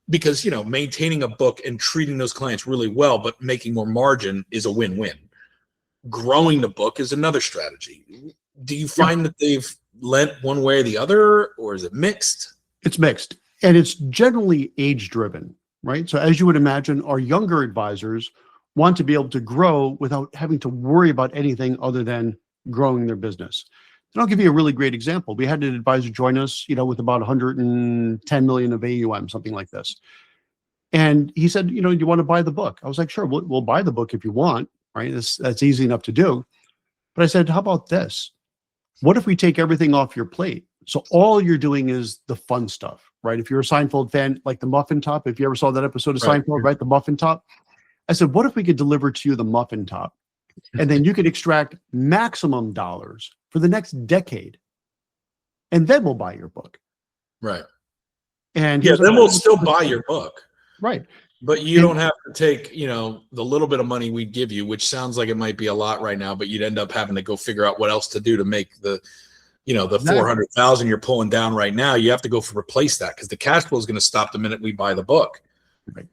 Because, maintaining a book and treating those clients really well, but making more margin is a win-win. Growing the book is another strategy. Do you find that they've lent one way or the other, or is it mixed? It's mixed, and it's generally age-driven, right? So as you would imagine, our younger advisors want to be able to grow without having to worry about anything other than growing their business. And I'll give you a really great example. We had an advisor join us, with about 110 million of AUM, something like this. And he said, do you want to buy the book? I was like, sure, we'll buy the book if you want, right? That's easy enough to do. But I said, how about this? What if we take everything off your plate? So all you're doing is the fun stuff, right? If you're a Seinfeld fan, like the muffin top, if you ever saw that episode of Seinfeld, right? The muffin top. I said, what if we could deliver to you the muffin top? And then you could extract maximum dollars for the next decade. And then we'll buy your book. Right. And then we'll still buy your book. Right. But you don't have to take, the little bit of money we'd give you, which sounds like it might be a lot right now, but you'd end up having to go figure out what else to do to make the 400,000 you're pulling down right now. You have to go replace that because the cash flow is going to stop the minute we buy the book. Right.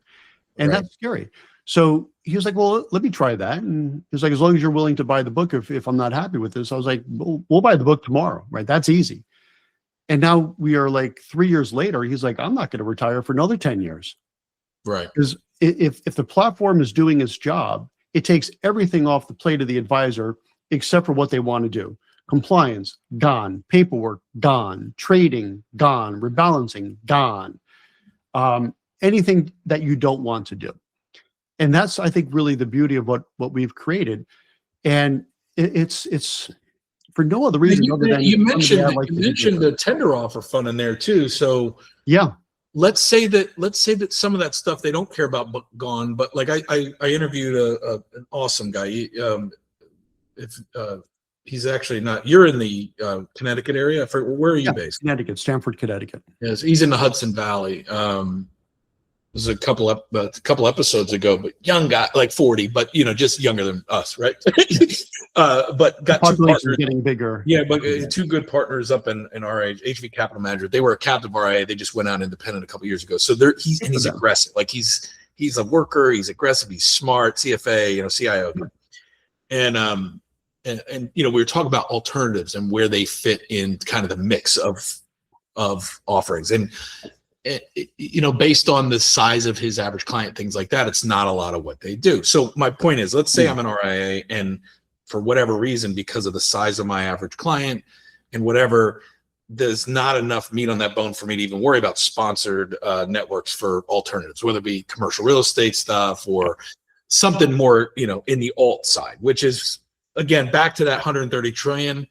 And that's scary. So he was like, well, let me try that. And he was like, as long as you're willing to buy the book, if I'm not happy with this, I was like, we'll buy the book tomorrow, right? That's easy. And now we are like 3 years later, he's like, I'm not going to retire for another 10 years. Right. Because if the platform is doing its job, it takes everything off the plate of the advisor except for what they want to do. Compliance, gone. Paperwork, gone. Trading, gone. Rebalancing, gone. Anything that you don't want to do. And that's, I think, really the beauty of what we've created. And it's for no other reason other than you mentioned the tender offer fund in there too. So yeah, let's say that some of that stuff they don't care about gone, but like I interviewed an awesome guy. He's actually not. You're in the Connecticut area. Where are you based? Connecticut, Stamford, Connecticut. Yes, he's in the Hudson Valley. This was a couple episodes ago, but young guy, like 40, but just younger than us, right? But got two partners getting bigger. Yeah, but two good partners up in our age, HV Capital Manager. They were a captive RIA. They just went out independent a couple years ago. So he's aggressive. Like he's a worker. He's aggressive. He's smart. CFA, CIO. And we were talking about alternatives and where they fit in kind of the mix of offerings. And based on the size of his average client, things like that, it's not a lot of what they do. So my point is, let's say I'm an RIA and for whatever reason, because of the size of my average client and whatever, there's not enough meat on that bone for me to even worry about sponsored networks for alternatives, whether it be commercial real estate stuff or something more, in the alt side, which is, again, back to that 130 trillion,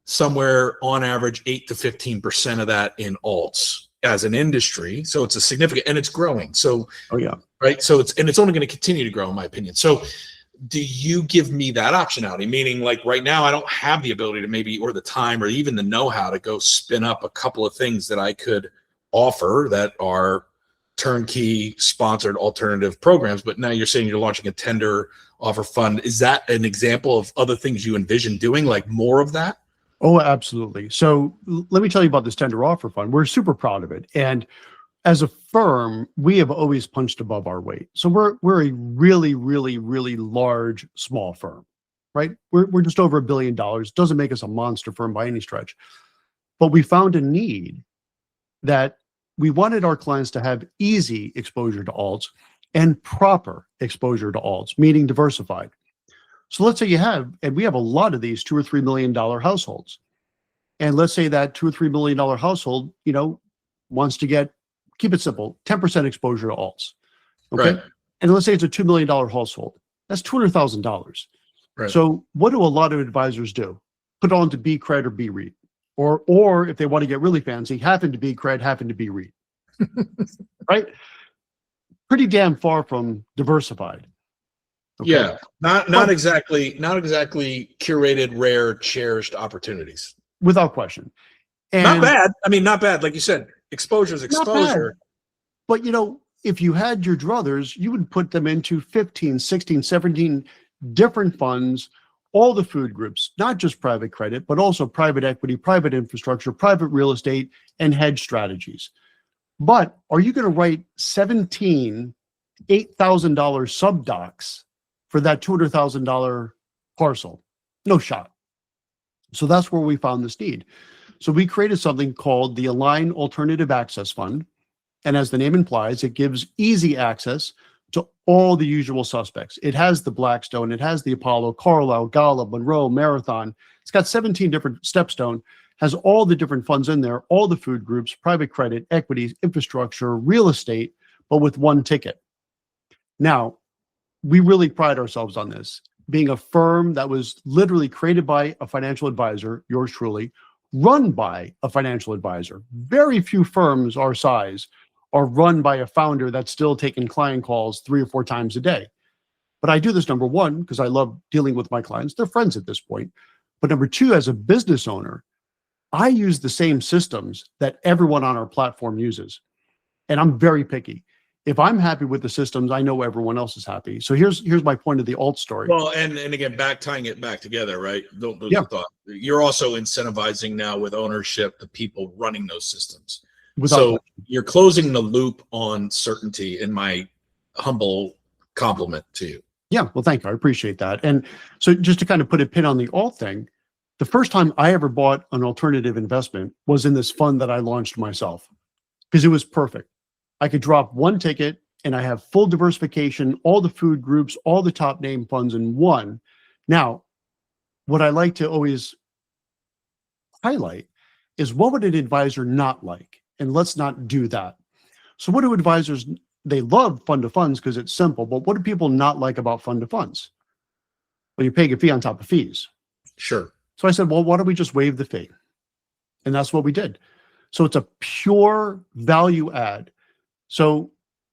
somewhere on average, 8 to 15% of that in alts as an industry. So it's a significant, and it's growing. So, right. So it's only going to continue to grow, in my opinion. So do you give me that optionality? Meaning, like right now, I don't have the ability to maybe, or the time, or even the know-how to go spin up a couple of things that I could offer that are turnkey sponsored alternative programs. But now you're saying you're launching a tender offer fund. Is that an example of other things you envision doing, like more of that? Oh, absolutely. So let me tell you about this tender offer fund. We're super proud of it. And as a firm, we have always punched above our weight. So we're a really, really, really large, small firm, right? We're just over $1 billion. Doesn't make us a monster firm by any stretch. But we found a need that we wanted our clients to have easy exposure to alts and proper exposure to alts, meaning diversified. So let's say we have a lot of these $2 or $3 million households. And let's say that $2 or $3 million household, wants to keep it simple, 10% exposure to alts. Okay. Right. And let's say it's a $2 million household. That's $200,000. Right. So what do a lot of advisors do? Put on to B cred or B REIT. Or if they want to get really fancy, half into B cred, half into B REIT. Right? Pretty damn far from diversified. Okay. Yeah, not exactly curated, rare, cherished opportunities. Without question. And not bad. I mean, not bad. Like you said, exposure is exposure. But if you had your druthers, you would put them into 15, 16, 17 different funds, all the food groups, not just private credit, but also private equity, private infrastructure, private real estate, and hedge strategies. But are you going to write 17 $8,000 subdocs for that $200,000 parcel? No shot. So that's where we found this need. So we created something called the Align Alternative Access Fund. And as the name implies, it gives easy access to all the usual suspects. It has the Blackstone, it has the Apollo, Carlyle, Golub, Monroe, Marathon. It's got 17 different Stepstone, has all the different funds in there, all the food groups, private credit, equities, infrastructure, real estate, but with one ticket. Now, we really pride ourselves on this, being a firm that was literally created by a financial advisor, yours truly, run by a financial advisor. Very few firms our size are run by a founder that's still taking client calls 3 or 4 times a day. But I do this, number one, because I love dealing with my clients. They're friends at this point. But number two, as a business owner, I use the same systems that everyone on our platform uses. And I'm very picky. If I'm happy with the systems, I know everyone else is happy. So here's my point of the alt story. Well, and again, tying it back together, right? Don't lose the thought. You're also incentivizing now with ownership the people running those systems. So you're closing the loop on certainty, in my humble compliment to you. Yeah, well, thank you. I appreciate that. And so just to kind of put a pin on the alt thing, The first time I ever bought an alternative investment was in this fund that I launched myself because it was perfect. I could drop one ticket and I have full diversification, all the food groups, all the top name funds in one. Now, what I like to always highlight is what would an advisor not like? And let's not do that. So what do advisors, they love fund to funds because it's simple, but what do people not like about fund to funds? Well, you're paying a fee on top of fees. Sure. So I said, well, why don't we just waive the fee? And that's what we did. So it's a pure value add. So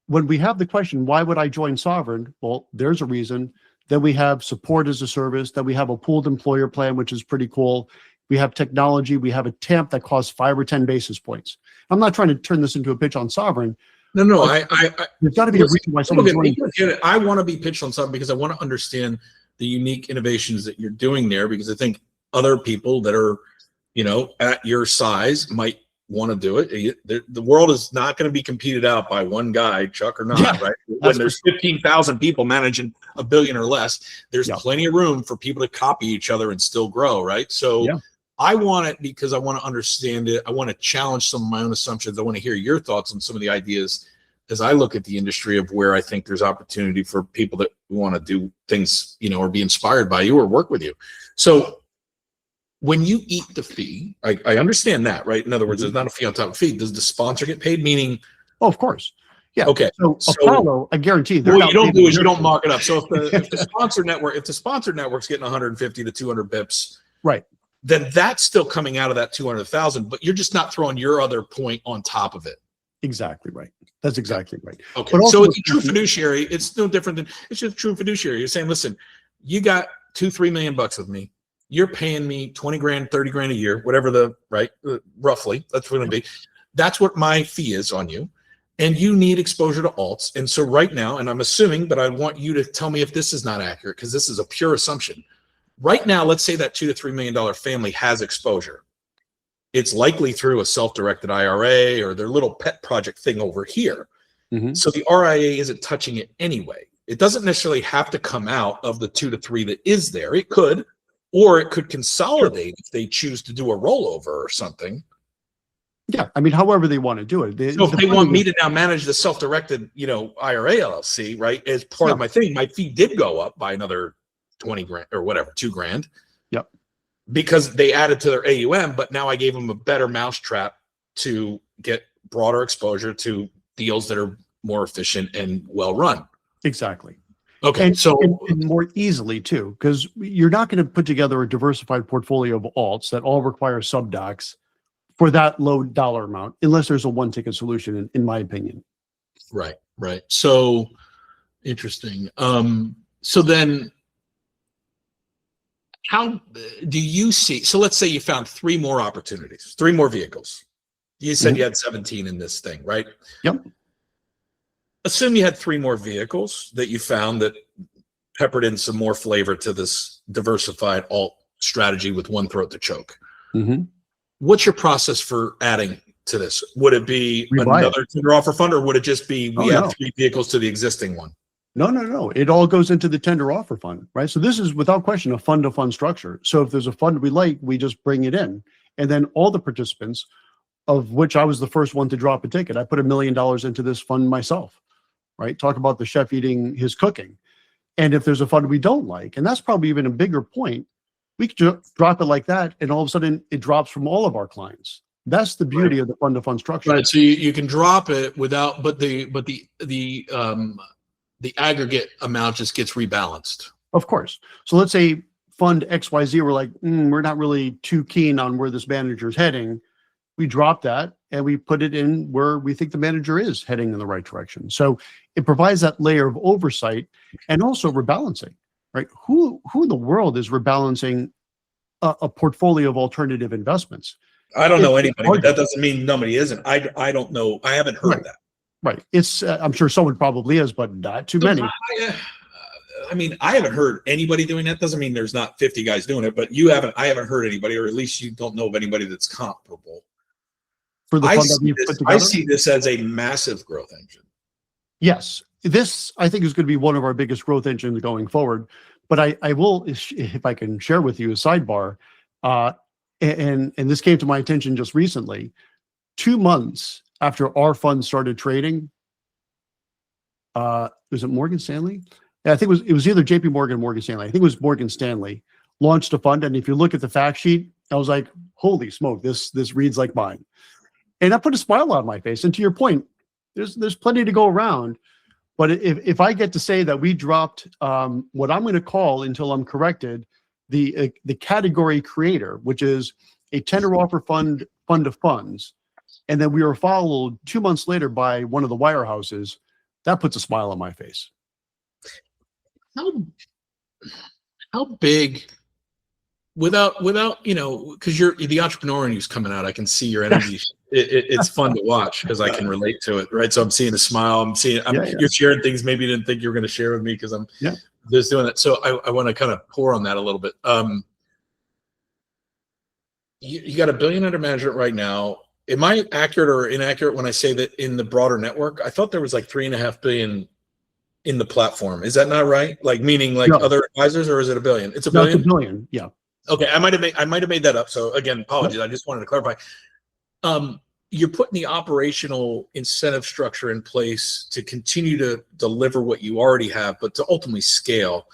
when we have the question, why would I join Sovereign? Well, there's a reason. Then we have support as a service. Then we have a pooled employer plan, which is pretty cool. We have technology. We have a TAMP that costs 5 or 10 basis points. I'm not trying to turn this into a pitch on Sovereign. No, there's got to be a reason why someone's joining. I want to be pitched on Sovereign because I want to understand the unique innovations that you're doing there, because I think other people that are, at your size might want to do it. The world is not going to be competed out by one guy, Chuck or not, right? When there's 15,000 people managing $1 billion or less, there's plenty of room for people to copy each other and still grow, right? So I want it because I want to understand it. I want to challenge some of my own assumptions. I want to hear your thoughts on some of the ideas as I look at the industry of where I think there's opportunity for people that want to do things, or be inspired by you or work with you. So when you eat the fee, I understand that, right? In other words, there's not a fee on top of fee. Does the sponsor get paid? Meaning, oh, of course. Yeah. Okay. So Apollo, I guarantee. What you don't do is you don't mark it up. So if the sponsor network's getting 150 to 200 bips, right, then that's still coming out of that 200,000. But you're just not throwing your other point on top of it. Exactly right. That's exactly right. Okay. So it's a true fiduciary. It's no different than it's just true fiduciary. You're saying, listen, you got $2-3 million with me. You're paying me 20 grand, 30 grand a year, whatever roughly, that's what it'll be. That's what my fee is on you. And you need exposure to alts. And so right now, and I'm assuming, but I want you to tell me if this is not accurate, because this is a pure assumption. Right now, let's say that $2 to $3 million family has exposure. It's likely through a self-directed IRA or their little pet project thing over here. Mm-hmm. So the RIA isn't touching it anyway. It doesn't necessarily have to come out of the 2 to 3 that is there. It could. Or it could consolidate if they choose to do a rollover or something. Yeah, I mean, however they want to do it. So if they want me to now manage the self-directed, IRA LLC, right, as part of my thing, my fee did go up by another 20 grand or whatever, 2 grand. Yep. Because they added to their AUM, but now I gave them a better mousetrap to get broader exposure to deals that are more efficient and well run. Exactly. Okay, and more easily too, because you're not going to put together a diversified portfolio of alts that all require subdocs for that low dollar amount, unless there's a one-ticket solution, in my opinion. Right. So interesting. So then, how do you see? So let's say you found 3 more opportunities, 3 more vehicles. You said you had 17 in this thing, right? Yep. Assume you had 3 more vehicles that you found that peppered in some more flavor to this diversified alt strategy with one throat to choke. Mm-hmm. What's your process for adding to this? Would it be another tender offer fund, or would it just be we add 3 vehicles to the existing one? No. It all goes into the tender offer fund, right? So this is without question a fund-to-fund structure. So if there's a fund we like, we just bring it in. And then all the participants, of which I was the first one to drop a ticket, I put $1 million into this fund myself. Right? Talk about the chef eating his cooking. And if there's a fund we don't like, and that's probably even a bigger point, we could drop it like that, and all of a sudden it drops from all of our clients. That's the beauty of the fund-to-fund structure. Right. So you can drop it without, but the aggregate amount just gets rebalanced. Of course. So let's say fund XYZ, we're like, we're not really too keen on where this manager is heading. We drop that and we put it in where we think the manager is heading in the right direction. So it provides that layer of oversight and also rebalancing, right? Who in the world is rebalancing a portfolio of alternative investments? I don't know anybody, but that doesn't mean nobody isn't. I don't know. I haven't heard that. Right. It's I'm sure someone probably is, but not too many. I mean, I haven't heard anybody doing that. Doesn't mean there's not 50 guys doing it, but I haven't heard anybody, or at least you don't know of anybody that's comparable. For the fund that we put together? I see this as a massive growth engine. Yes. This, I think, is going to be one of our biggest growth engines going forward. But I will, if I can share with you a sidebar, And this came to my attention just recently. 2 months after our fund started trading, was it Morgan Stanley? Yeah, I think it was either JP Morgan or Morgan Stanley. I think it was Morgan Stanley launched a fund. And if you look at the fact sheet, I was like, holy smoke, this reads like mine. And that put a smile on my face. And to your point, there's plenty to go around. But if I get to say that we dropped what I'm going to call, until I'm corrected, the category creator, which is a tender offer fund of funds, and then we were followed 2 months later by one of the wirehouses, that puts a smile on my face. How big, without because you're the entrepreneur and who's coming out, I can see your energy. It's fun to watch because I can relate to it, right? So I'm seeing a smile. You're sharing things maybe you didn't think you were going to share with me because I'm just doing that. So I want to kind of pour on that a little bit. You got $1 billion under management right now. Am I accurate or inaccurate when I say that in the broader network, I thought there was like $3.5 billion in the platform? Is that not right? Like meaning like other advisors, or is it $1 billion? It's $1 billion. It's $1 billion. Yeah. Okay, I might have made that up. So again, apologies. I just wanted to clarify. You're putting the operational incentive structure in place to continue to deliver what you already have, but to ultimately scale.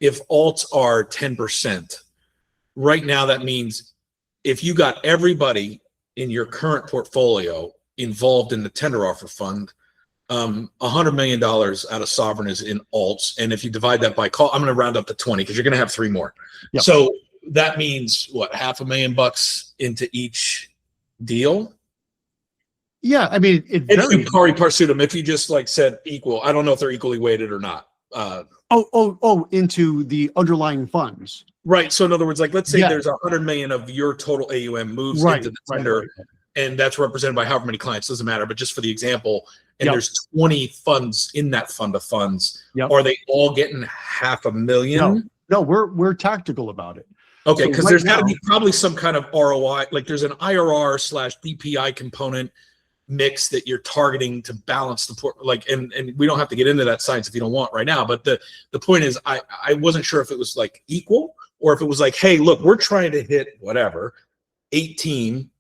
If alts are 10%, right now that means if you got everybody in your current portfolio involved in the tender offer fund, $100 million out of sovereign is in alts. And if you divide that by call, I'm going to round up to 20 because you're going to have 3 more. Yep. So that means what, $500,000 into each deal? Yeah, I mean, it if you pari pursuit them, if you just like said equal, I don't know if they're equally weighted or not. Into the underlying funds. Right. So in other words, like let's say there's $100 million of your total AUM moves into the tender, and that's represented by however many clients, doesn't matter. But just for the example, and there's 20 funds in that fund of funds. Are they all getting $500,000? No, we're tactical about it. Okay, because there's got to be probably some kind of ROI, like there's an IRR/DPI component mix that you're targeting to balance the port, like, and we don't have to get into that science if you don't want right now. But the point is, I wasn't sure if it was like equal or if it was like, hey, look, we're trying to hit whatever 18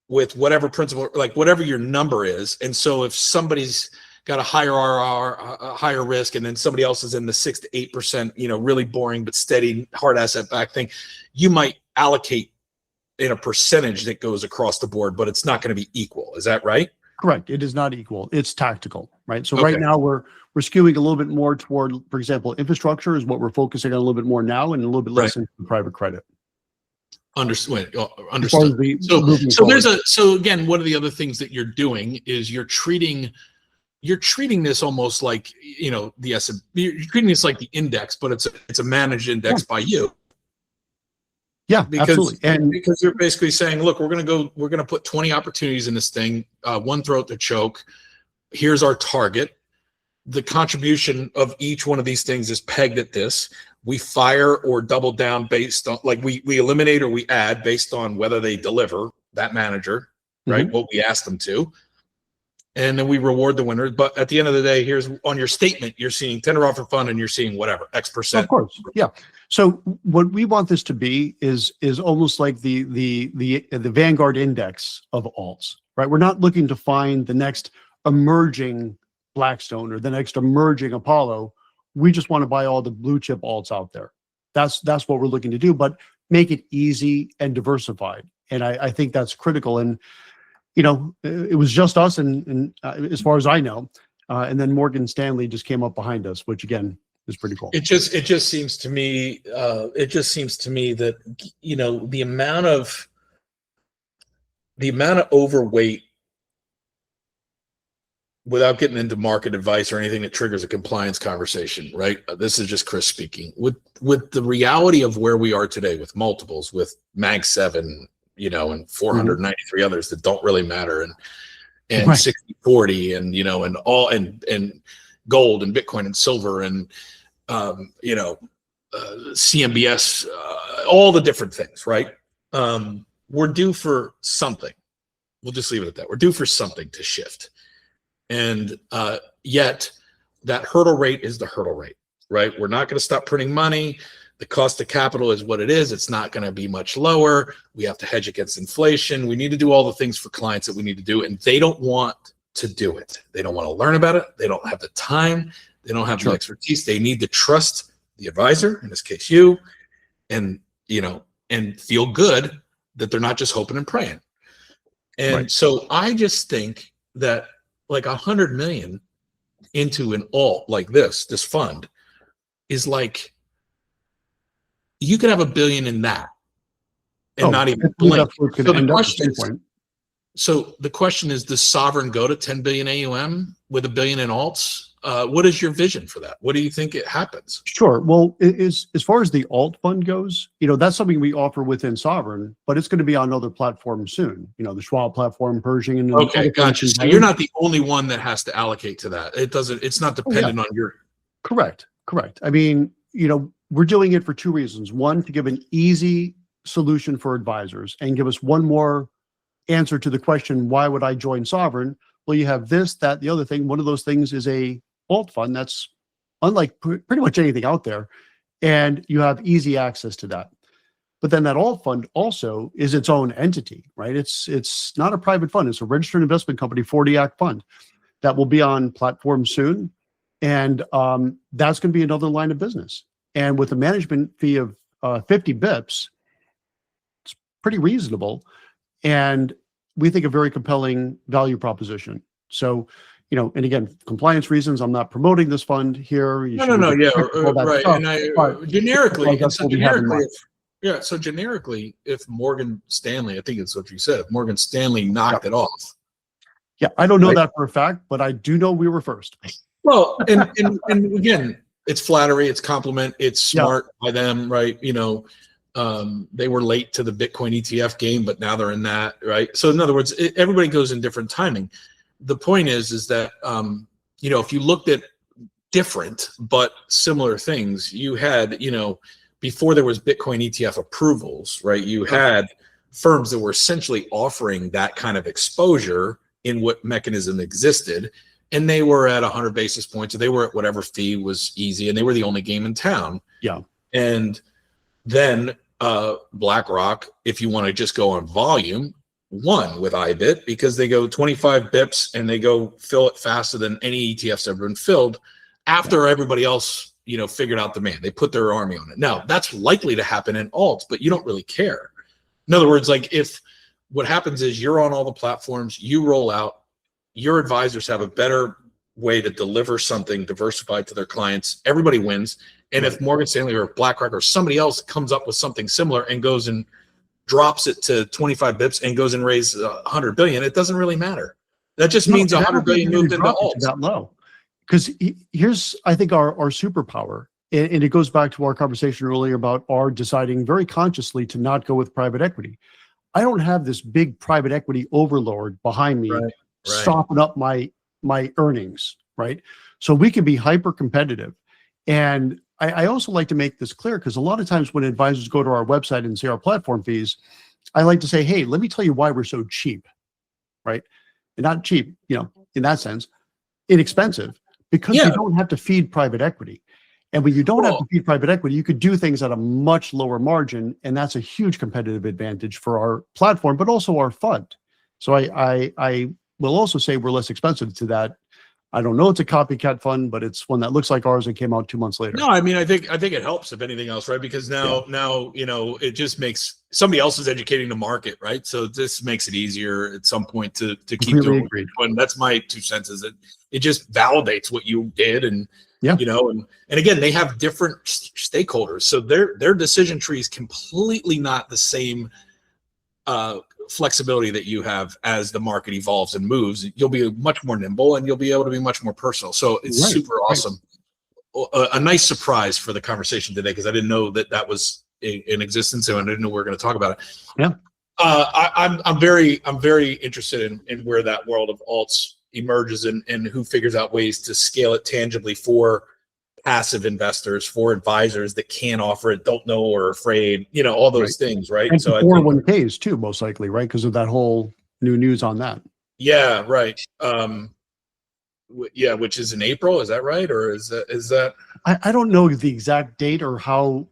with whatever principle, like whatever your number is. And so if somebody's got a higher RR, a higher risk, and then somebody else is in the 6 to 8%, really boring but steady hard asset back thing, you might allocate in a percentage that goes across the board, but it's not going to be equal. Is that right? Correct. It is not equal. It's tactical, right? So right now we're skewing a little bit more toward, for example, infrastructure is what we're focusing on a little bit more now, and a little bit less into private credit. Understood. So again, one of the other things that you're doing is you're treating this almost like, the S&P, you're treating this like the index, but it's a managed index by you. Yeah, absolutely. And because you're basically saying, look, we're going to put 20 opportunities in this thing, one throat to choke. Here's our target. The contribution of each one of these things is pegged at this. We fire or double down based on, like we eliminate or we add based on whether they deliver, that manager, right? What we ask them to. And then we reward the winners. But at the end of the day, here's on your statement, you're seeing tender offer fund and you're seeing whatever, X%. Of course. Yeah. So what we want this to be is almost like the Vanguard index of alts, right? We're not looking to find the next emerging Blackstone or the next emerging Apollo. We just want to buy all the blue chip alts out there. That's what we're looking to do, but make it easy and diversified. And I think that's critical. And it was just us, and as far as I know, and then Morgan Stanley just came up behind us, which again is pretty cool. It just seems to me that the amount of overweight, without getting into market advice or anything that triggers a compliance conversation, right? This is just Chris speaking. With the reality of where we are today, with multiples, with Mag 7. And 493 others that don't really matter, and 60/40, and all and gold and Bitcoin and silver and CMBS, all the different things, right? We're due for something. We'll just leave it at that. We're due for something to shift, and yet that hurdle rate is the hurdle rate, right? We're not going to stop printing money. The cost of capital is what it is. It's not going to be much lower. We have to hedge against inflation. We need to do all the things for clients that we need to do, and they don't want to do it. They don't want to learn about it. They don't have the time. They don't have the expertise. They need to trust the advisor, in this case you, and and feel good that they're not just hoping and praying. And so I just think that like 100 million into an alt like this fund is like, you could have $1 billion in that and not even blink. So the question is, does Sovereign go to 10 billion AUM with $1 billion in alts? What is your vision for that? What do you think it happens? Sure. Well, as far as the alt fund goes, that's something we offer within Sovereign, but it's going to be on other platforms soon. The Schwab platform, Pershing, and okay, gotcha. So you're not the only one that has to allocate to that. It's not dependent on your. Correct. I mean, we're doing it for two reasons. One, to give an easy solution for advisors and give us one more answer to the question, why would I join Sovereign? Well, you have this, that, the other thing. One of those things is a alt fund that's unlike pretty much anything out there, and you have easy access to that. But then that alt fund also is its own entity, right? It's not a private fund. It's a registered investment company, 40 Act fund that will be on platform soon. And that's going to be another line of business. And with a management fee of 50 bips, it's pretty reasonable. And we think a very compelling value proposition. So, and again, compliance reasons, I'm not promoting this fund here. No, yeah, right. Stuff. And generically, so generically, if Morgan Stanley, I think it's what you said, if Morgan Stanley knocked it off. Yeah, I don't know that for a fact, but I do know we were first. Well, and again, it's flattery, it's compliment, it's smart by them, right? They were late to the Bitcoin ETF game, but now they're in that, right? So in other words, everybody goes in different timing. The point is that, if you looked at different but similar things, you had, before there was Bitcoin ETF approvals, right? You had firms that were essentially offering that kind of exposure in what mechanism existed. And they were at 100 basis points, or they were at whatever fee was easy, and they were the only game in town. Yeah. And then BlackRock, if you want to just go on volume, won with IBIT because they go 25 bips and they go fill it faster than any ETF's ever been filled after everybody else, figured out demand. They put their army on it. Now, that's likely to happen in alts, but you don't really care. In other words, like if what happens is you're on all the platforms, you roll out, your advisors have a better way to deliver something diversified to their clients, everybody wins. And if Morgan Stanley or BlackRock or somebody else comes up with something similar and goes and drops it to 25 bips and goes and raises 100 billion, it doesn't really matter. That just means 100 billion moved into alts. That low. Because here's, I think, our superpower. And it goes back to our conversation earlier about our deciding very consciously to not go with private equity. I don't have this big private equity overlord behind me sopping up my earnings, right? So we can be hyper competitive. And I also like to make this clear, because a lot of times when advisors go to our website and see our platform fees, I like to say, hey, let me tell you why we're so cheap, right? And not cheap, in that sense, inexpensive, because you don't have to feed private equity. And when you don't have to feed private equity, you could do things at a much lower margin. And that's a huge competitive advantage for our platform, but also our fund. So I will also say we're less expensive to that. I don't know it's a copycat fund, but it's one that looks like ours and came out 2 months later. No, I mean, I think it helps, if anything else, right? Because now, it just makes somebody else is educating the market, right? So this makes it easier at some point to keep doing it. And that's my 2 cents, is it just validates what you did. And, and again, they have different stakeholders. So their decision tree is completely not the same flexibility that you have. As the market evolves and moves, you'll be much more nimble and you'll be able to be much more personal. So it's super awesome. A nice surprise for the conversation today, because I didn't know that was in existence, and I didn't know we were going to talk about it. Yeah. I'm very interested in where that world of alts emerges and who figures out ways to scale it tangibly for passive investors, for advisors that can't offer it, don't know, or are afraid, all those things, right? And so 401ks too, most likely, right? Because of that whole new news on that. Yeah, right. Which is in April, is that right? Or is that? I don't know the exact date or how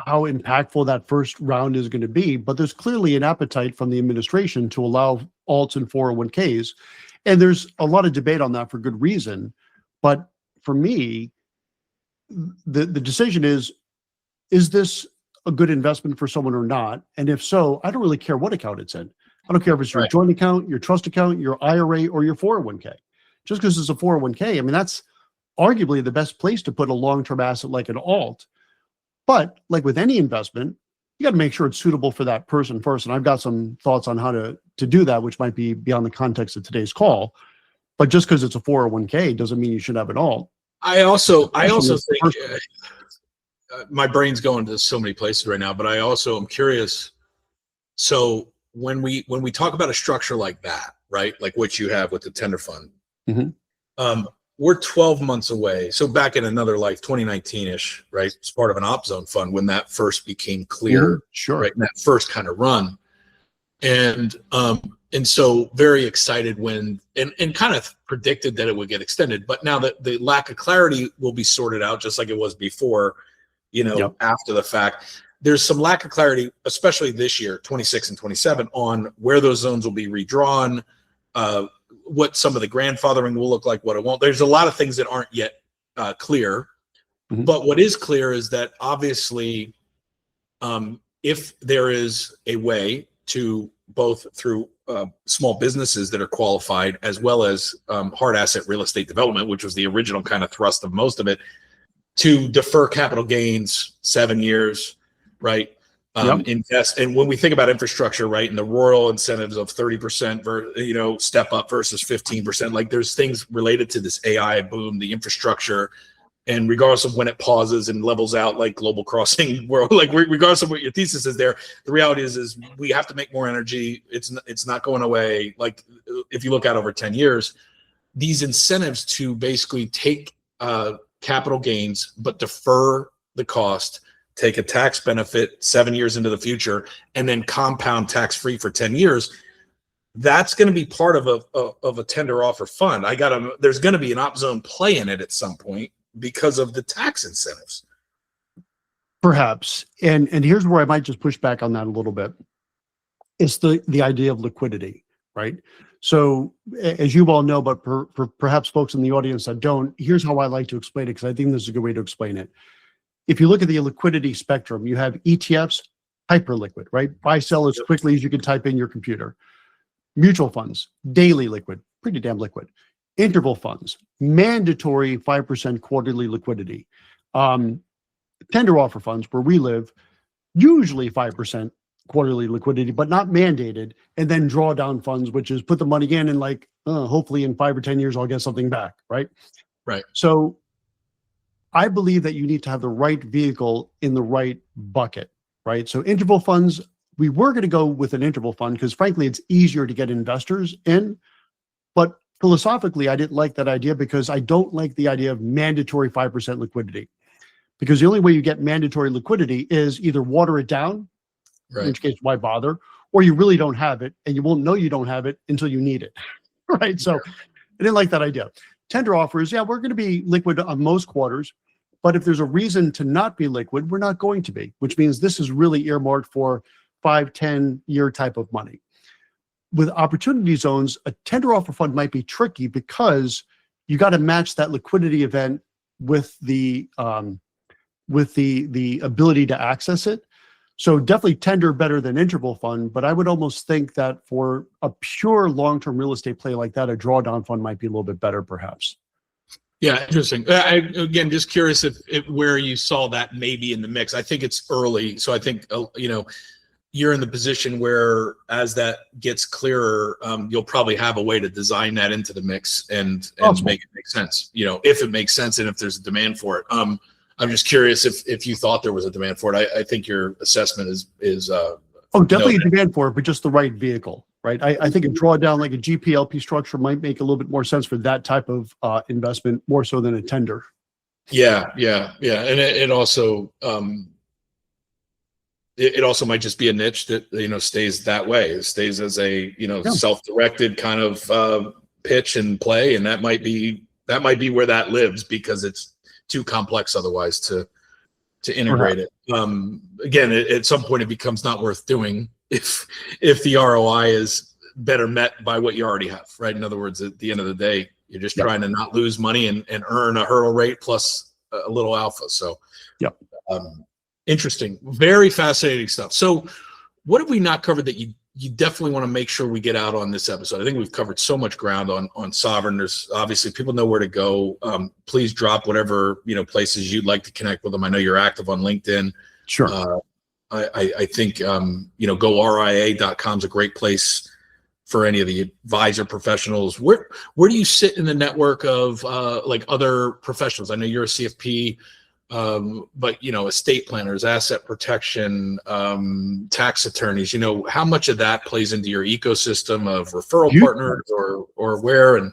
how impactful that first round is going to be, but there's clearly an appetite from the administration to allow alts and 401ks. And there's a lot of debate on that for good reason. But for me, the decision is this a good investment for someone or not? And if so, I don't really care what account it's in. I don't care if it's your joint account, your trust account, your IRA, or your 401k. Just because it's a 401k, I mean, that's arguably the best place to put a long-term asset like an alt. But like with any investment, you got to make sure it's suitable for that person first. And I've got some thoughts on how to do that, which might be beyond the context of today's call. But just because it's a 401k doesn't mean you should have it all. I also think my brain's going to so many places right now, but I also am curious. So when we talk about a structure like that, right, like what you have with the tender fund, we're 12 months away. So back in another life, 2019-ish, right? It's part of an op zone fund when that first became clear, right? In that first kind of run. And so very excited when, and kind of predicted that it would get extended. But now that the lack of clarity will be sorted out, just like it was before, after the fact. There's some lack of clarity, especially this year, 26 and 27, on where those zones will be redrawn, what some of the grandfathering will look like, what it won't. There's a lot of things that aren't yet clear. But what is clear is that obviously, if there is a way to both through small businesses that are qualified, as well as hard asset real estate development, which was the original kind of thrust of most of it, to defer capital gains 7 years, right? Invest. And when we think about infrastructure, right, and the rural incentives of 30%, step up versus 15%, like there's things related to this AI boom, the infrastructure, and regardless of when it pauses and levels out, like global crossing world, like regardless of what your thesis is there, the reality is we have to make more energy. It's not going away. Like if you look out over 10 years, these incentives to basically take capital gains, but defer the cost, take a tax benefit 7 years into the future, and then compound tax-free for 10 years. That's going to be part of a tender offer fund. There's going to be an op zone play in it at some point because of the tax incentives. Perhaps. And here's where I might just push back on that a little bit. It's the idea of liquidity, right? So as you all know, but for perhaps folks in the audience that don't, here's how I like to explain it, because I think this is a good way to explain it. If you look at the liquidity spectrum, you have ETFs, hyper liquid, right? Buy, sell as quickly as you can type in your computer. Mutual funds, daily liquid, pretty damn liquid. Interval funds, mandatory 5% quarterly liquidity. Tender offer funds, where we live, usually 5% quarterly liquidity, but not mandated. And then drawdown funds, which is put the money in and like, hopefully in 5 or 10 years, I'll get something back, right? Right. So I believe that you need to have the right vehicle in the right bucket, right? So interval funds, we were going to go with an interval fund because frankly, it's easier to get investors in. But philosophically, I didn't like that idea because I don't like the idea of mandatory 5% liquidity. Because the only way you get mandatory liquidity is either water it down, in which case, why bother? Or you really don't have it, and you won't know you don't have it until you need it, right? So I didn't like that idea. Tender offers, yeah, we're going to be liquid on most quarters, but if there's a reason to not be liquid, we're not going to be, which means this is really earmarked for 5-10 year type of money. With opportunity zones, a tender offer fund might be tricky because you got to match that liquidity event with the ability to access it. So definitely tender better than interval fund, but I would almost think that for a pure long-term real estate play like that, a drawdown fund might be a little bit better, perhaps. Yeah, interesting. Again, just curious if where you saw that maybe in the mix. I think it's early, so I think you're in the position where as that gets clearer, you'll probably have a way to design that into the mix and make it make sense. If it makes sense and if there's a demand for it. I'm just curious if you thought there was a demand for it. I think your assessment is definitely a demand for it, but just the right vehicle, right? I think a drawdown like a GPLP structure might make a little bit more sense for that type of investment, more so than a tender. Yeah. And it also might just be a niche that stays that way. It stays as a self-directed kind of pitch and play, and that might be where that lives because it's too complex otherwise to integrate it. Again, at some point it becomes not worth doing if the ROI is better met by what you already have, right? In other words, at the end of the day, you're just trying to not lose money and earn a hurdle rate plus a little alpha. So, interesting, very fascinating stuff. So, what have we not covered that you definitely want to make sure we get out on this episode? I think we've covered so much ground on Sovereign. There's obviously people know where to go. Please drop whatever places you'd like to connect with them. I know you're active on LinkedIn. Sure. I think GoRIA.com is a great place for any of the advisor professionals. Where do you sit in the network of like other professionals? I know you're a CFP, but estate planners, asset protection, tax attorneys. How much of that plays into your ecosystem of referral partners or where? And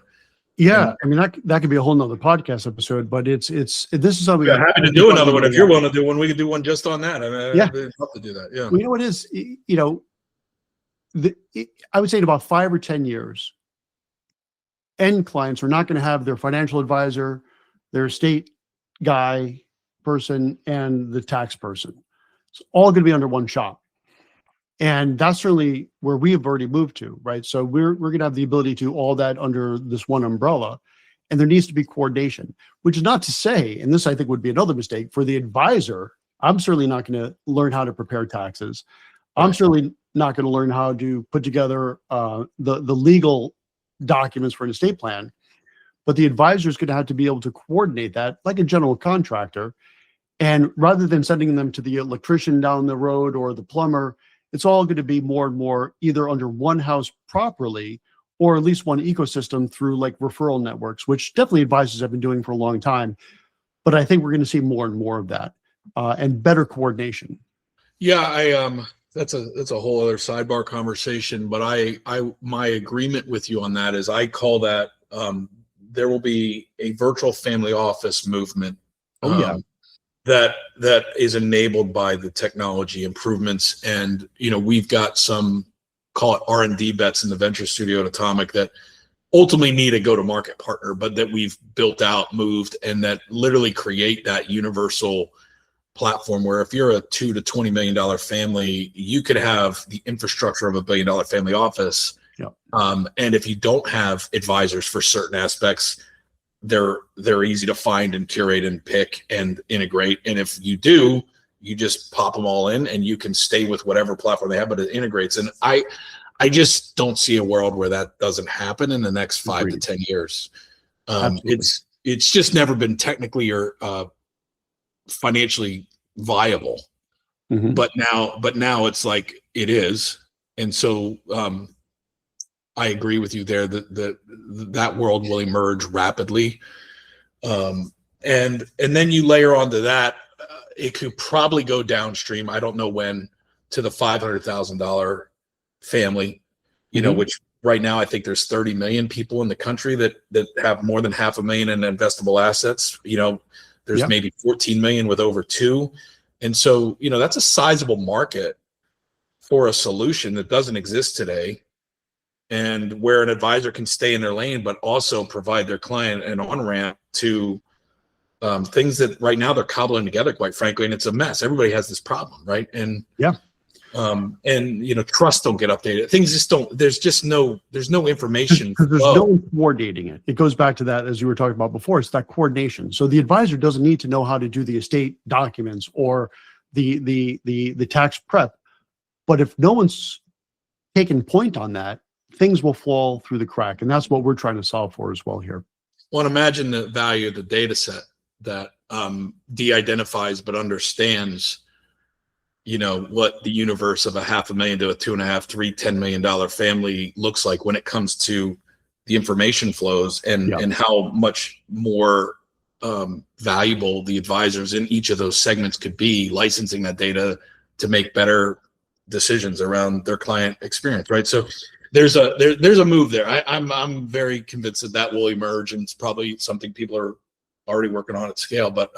I mean that could be a whole nother podcast episode, but this is something. I'm happy to do another one if you're willing to do one. We could do one just on that. I mean, I'd love to do that. Yeah. Well, what is I would say in about 5 or 10 years, end clients are not going to have their financial advisor, their estate person, and the tax person. It's all going to be under one shop. And that's certainly where we have already moved to, right? So we're going to have the ability to all that under this one umbrella. And there needs to be coordination, which is not to say, and this I think would be another mistake, for the advisor, I'm certainly not going to learn how to prepare taxes. I'm certainly not going to learn how to put together the legal documents for an estate plan, but the advisor is going to have to be able to coordinate that like a general contractor. And rather than sending them to the electrician down the road or the plumber, it's all going to be more and more either under one house properly or at least one ecosystem through like referral networks, which definitely advisors have been doing for a long time. But I think we're going to see more and more of that and better coordination. Yeah, that's a whole other sidebar conversation, but my agreement with you on that is I call that there will be a virtual family office movement that is enabled by the technology improvements. And we've got some, call it R&D bets in the venture studio at ATOMIQ that ultimately need a go-to-market partner, but that we've built out, moved, and that literally create that universal platform where if you're a $2 to $20 million family, you could have the infrastructure of $1 billion family office. And if you don't have advisors for certain aspects, they're easy to find and curate and pick and integrate. And if you do, you just pop them all in and you can stay with whatever platform they have, but it integrates. And I just don't see a world where that doesn't happen in the next 5 to 10 years. It's just never been technically or financially viable. But now it's like it is. And so I agree with you there that world will emerge rapidly. And then you layer onto that, it could probably go downstream. I don't know when, to the $500,000 family, which right now I think there's 30 million people in the country that have more than $500,000 in investable assets. There's maybe 14 million with over 2. And so, that's a sizable market for a solution that doesn't exist today, and where an advisor can stay in their lane, but also provide their client an on-ramp to things that right now they're cobbling together, quite frankly, and it's a mess. Everybody has this problem, right? And trusts don't get updated. Things just don't. There's no information. Because there's no one coordinating it. It goes back to that, as you were talking about before. It's that coordination. So the advisor doesn't need to know how to do the estate documents or the tax prep, but if no one's taken point on that, things will fall through the crack, and that's what we're trying to solve for as well here. Well, imagine the value of the data set that de-identifies but understands, what the universe of a $500,000 to a $2.5, $3, $10 million family looks like when it comes to the information flows and how much more valuable the advisors in each of those segments could be licensing that data to make better decisions around their client experience, right? So there's a move there. I'm very convinced that will emerge, and it's probably something people are already working on at scale, but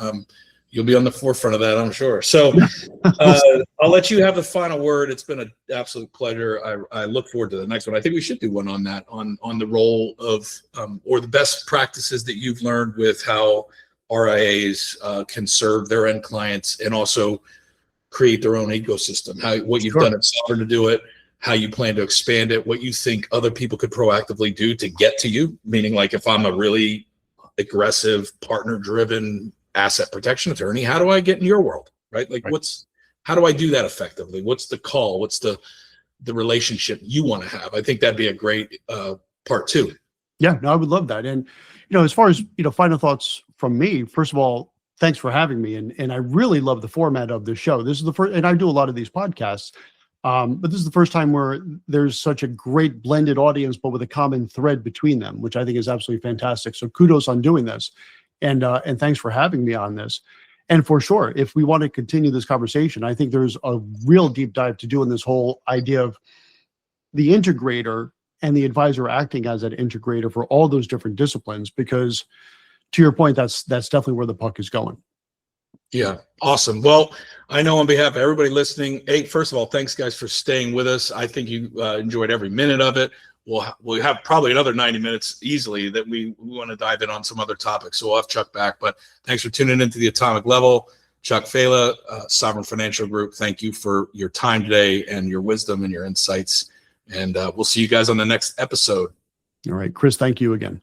you'll be on the forefront of that, I'm sure. So I'll let you have the final word. It's been an absolute pleasure. I look forward to the next one. I think we should do one on that, on the role of or the best practices that you've learned with how RIAs can serve their end clients, and also create their own ecosystem, what you've Sure. done at Sovereign to do it, how you plan to expand it, what you think other people could proactively do to get to you. Meaning, like, if I'm a really aggressive, partner-driven asset protection attorney, how do I get in your world, right? Like, Right. how do I do that effectively? What's the call? What's the relationship you want to have? I think that'd be a great part two. Yeah, no, I would love that. And, as far as, final thoughts from me, first of all, thanks for having me. And I really love the format of the show. This is the first, and I do a lot of these podcasts, but this is the first time where there's such a great blended audience, but with a common thread between them, which I think is absolutely fantastic. So kudos on doing this. And thanks for having me on this. And for sure, if we want to continue this conversation, I think there's a real deep dive to do in this whole idea of the integrator and the advisor acting as an integrator for all those different disciplines, because to your point, that's definitely where the puck is going. Yeah. Awesome. Well, I know on behalf of everybody listening, hey, first of all, thanks guys for staying with us. I think you enjoyed every minute of it. We'll have probably another 90 minutes easily that we want to dive in on some other topics. So we'll have Chuck back, but thanks for tuning into the Atomic Level. Chuck Failla, Sovereign Financial Group. Thank you for your time today and your wisdom and your insights. And we'll see you guys on the next episode. All right, Chris, thank you again.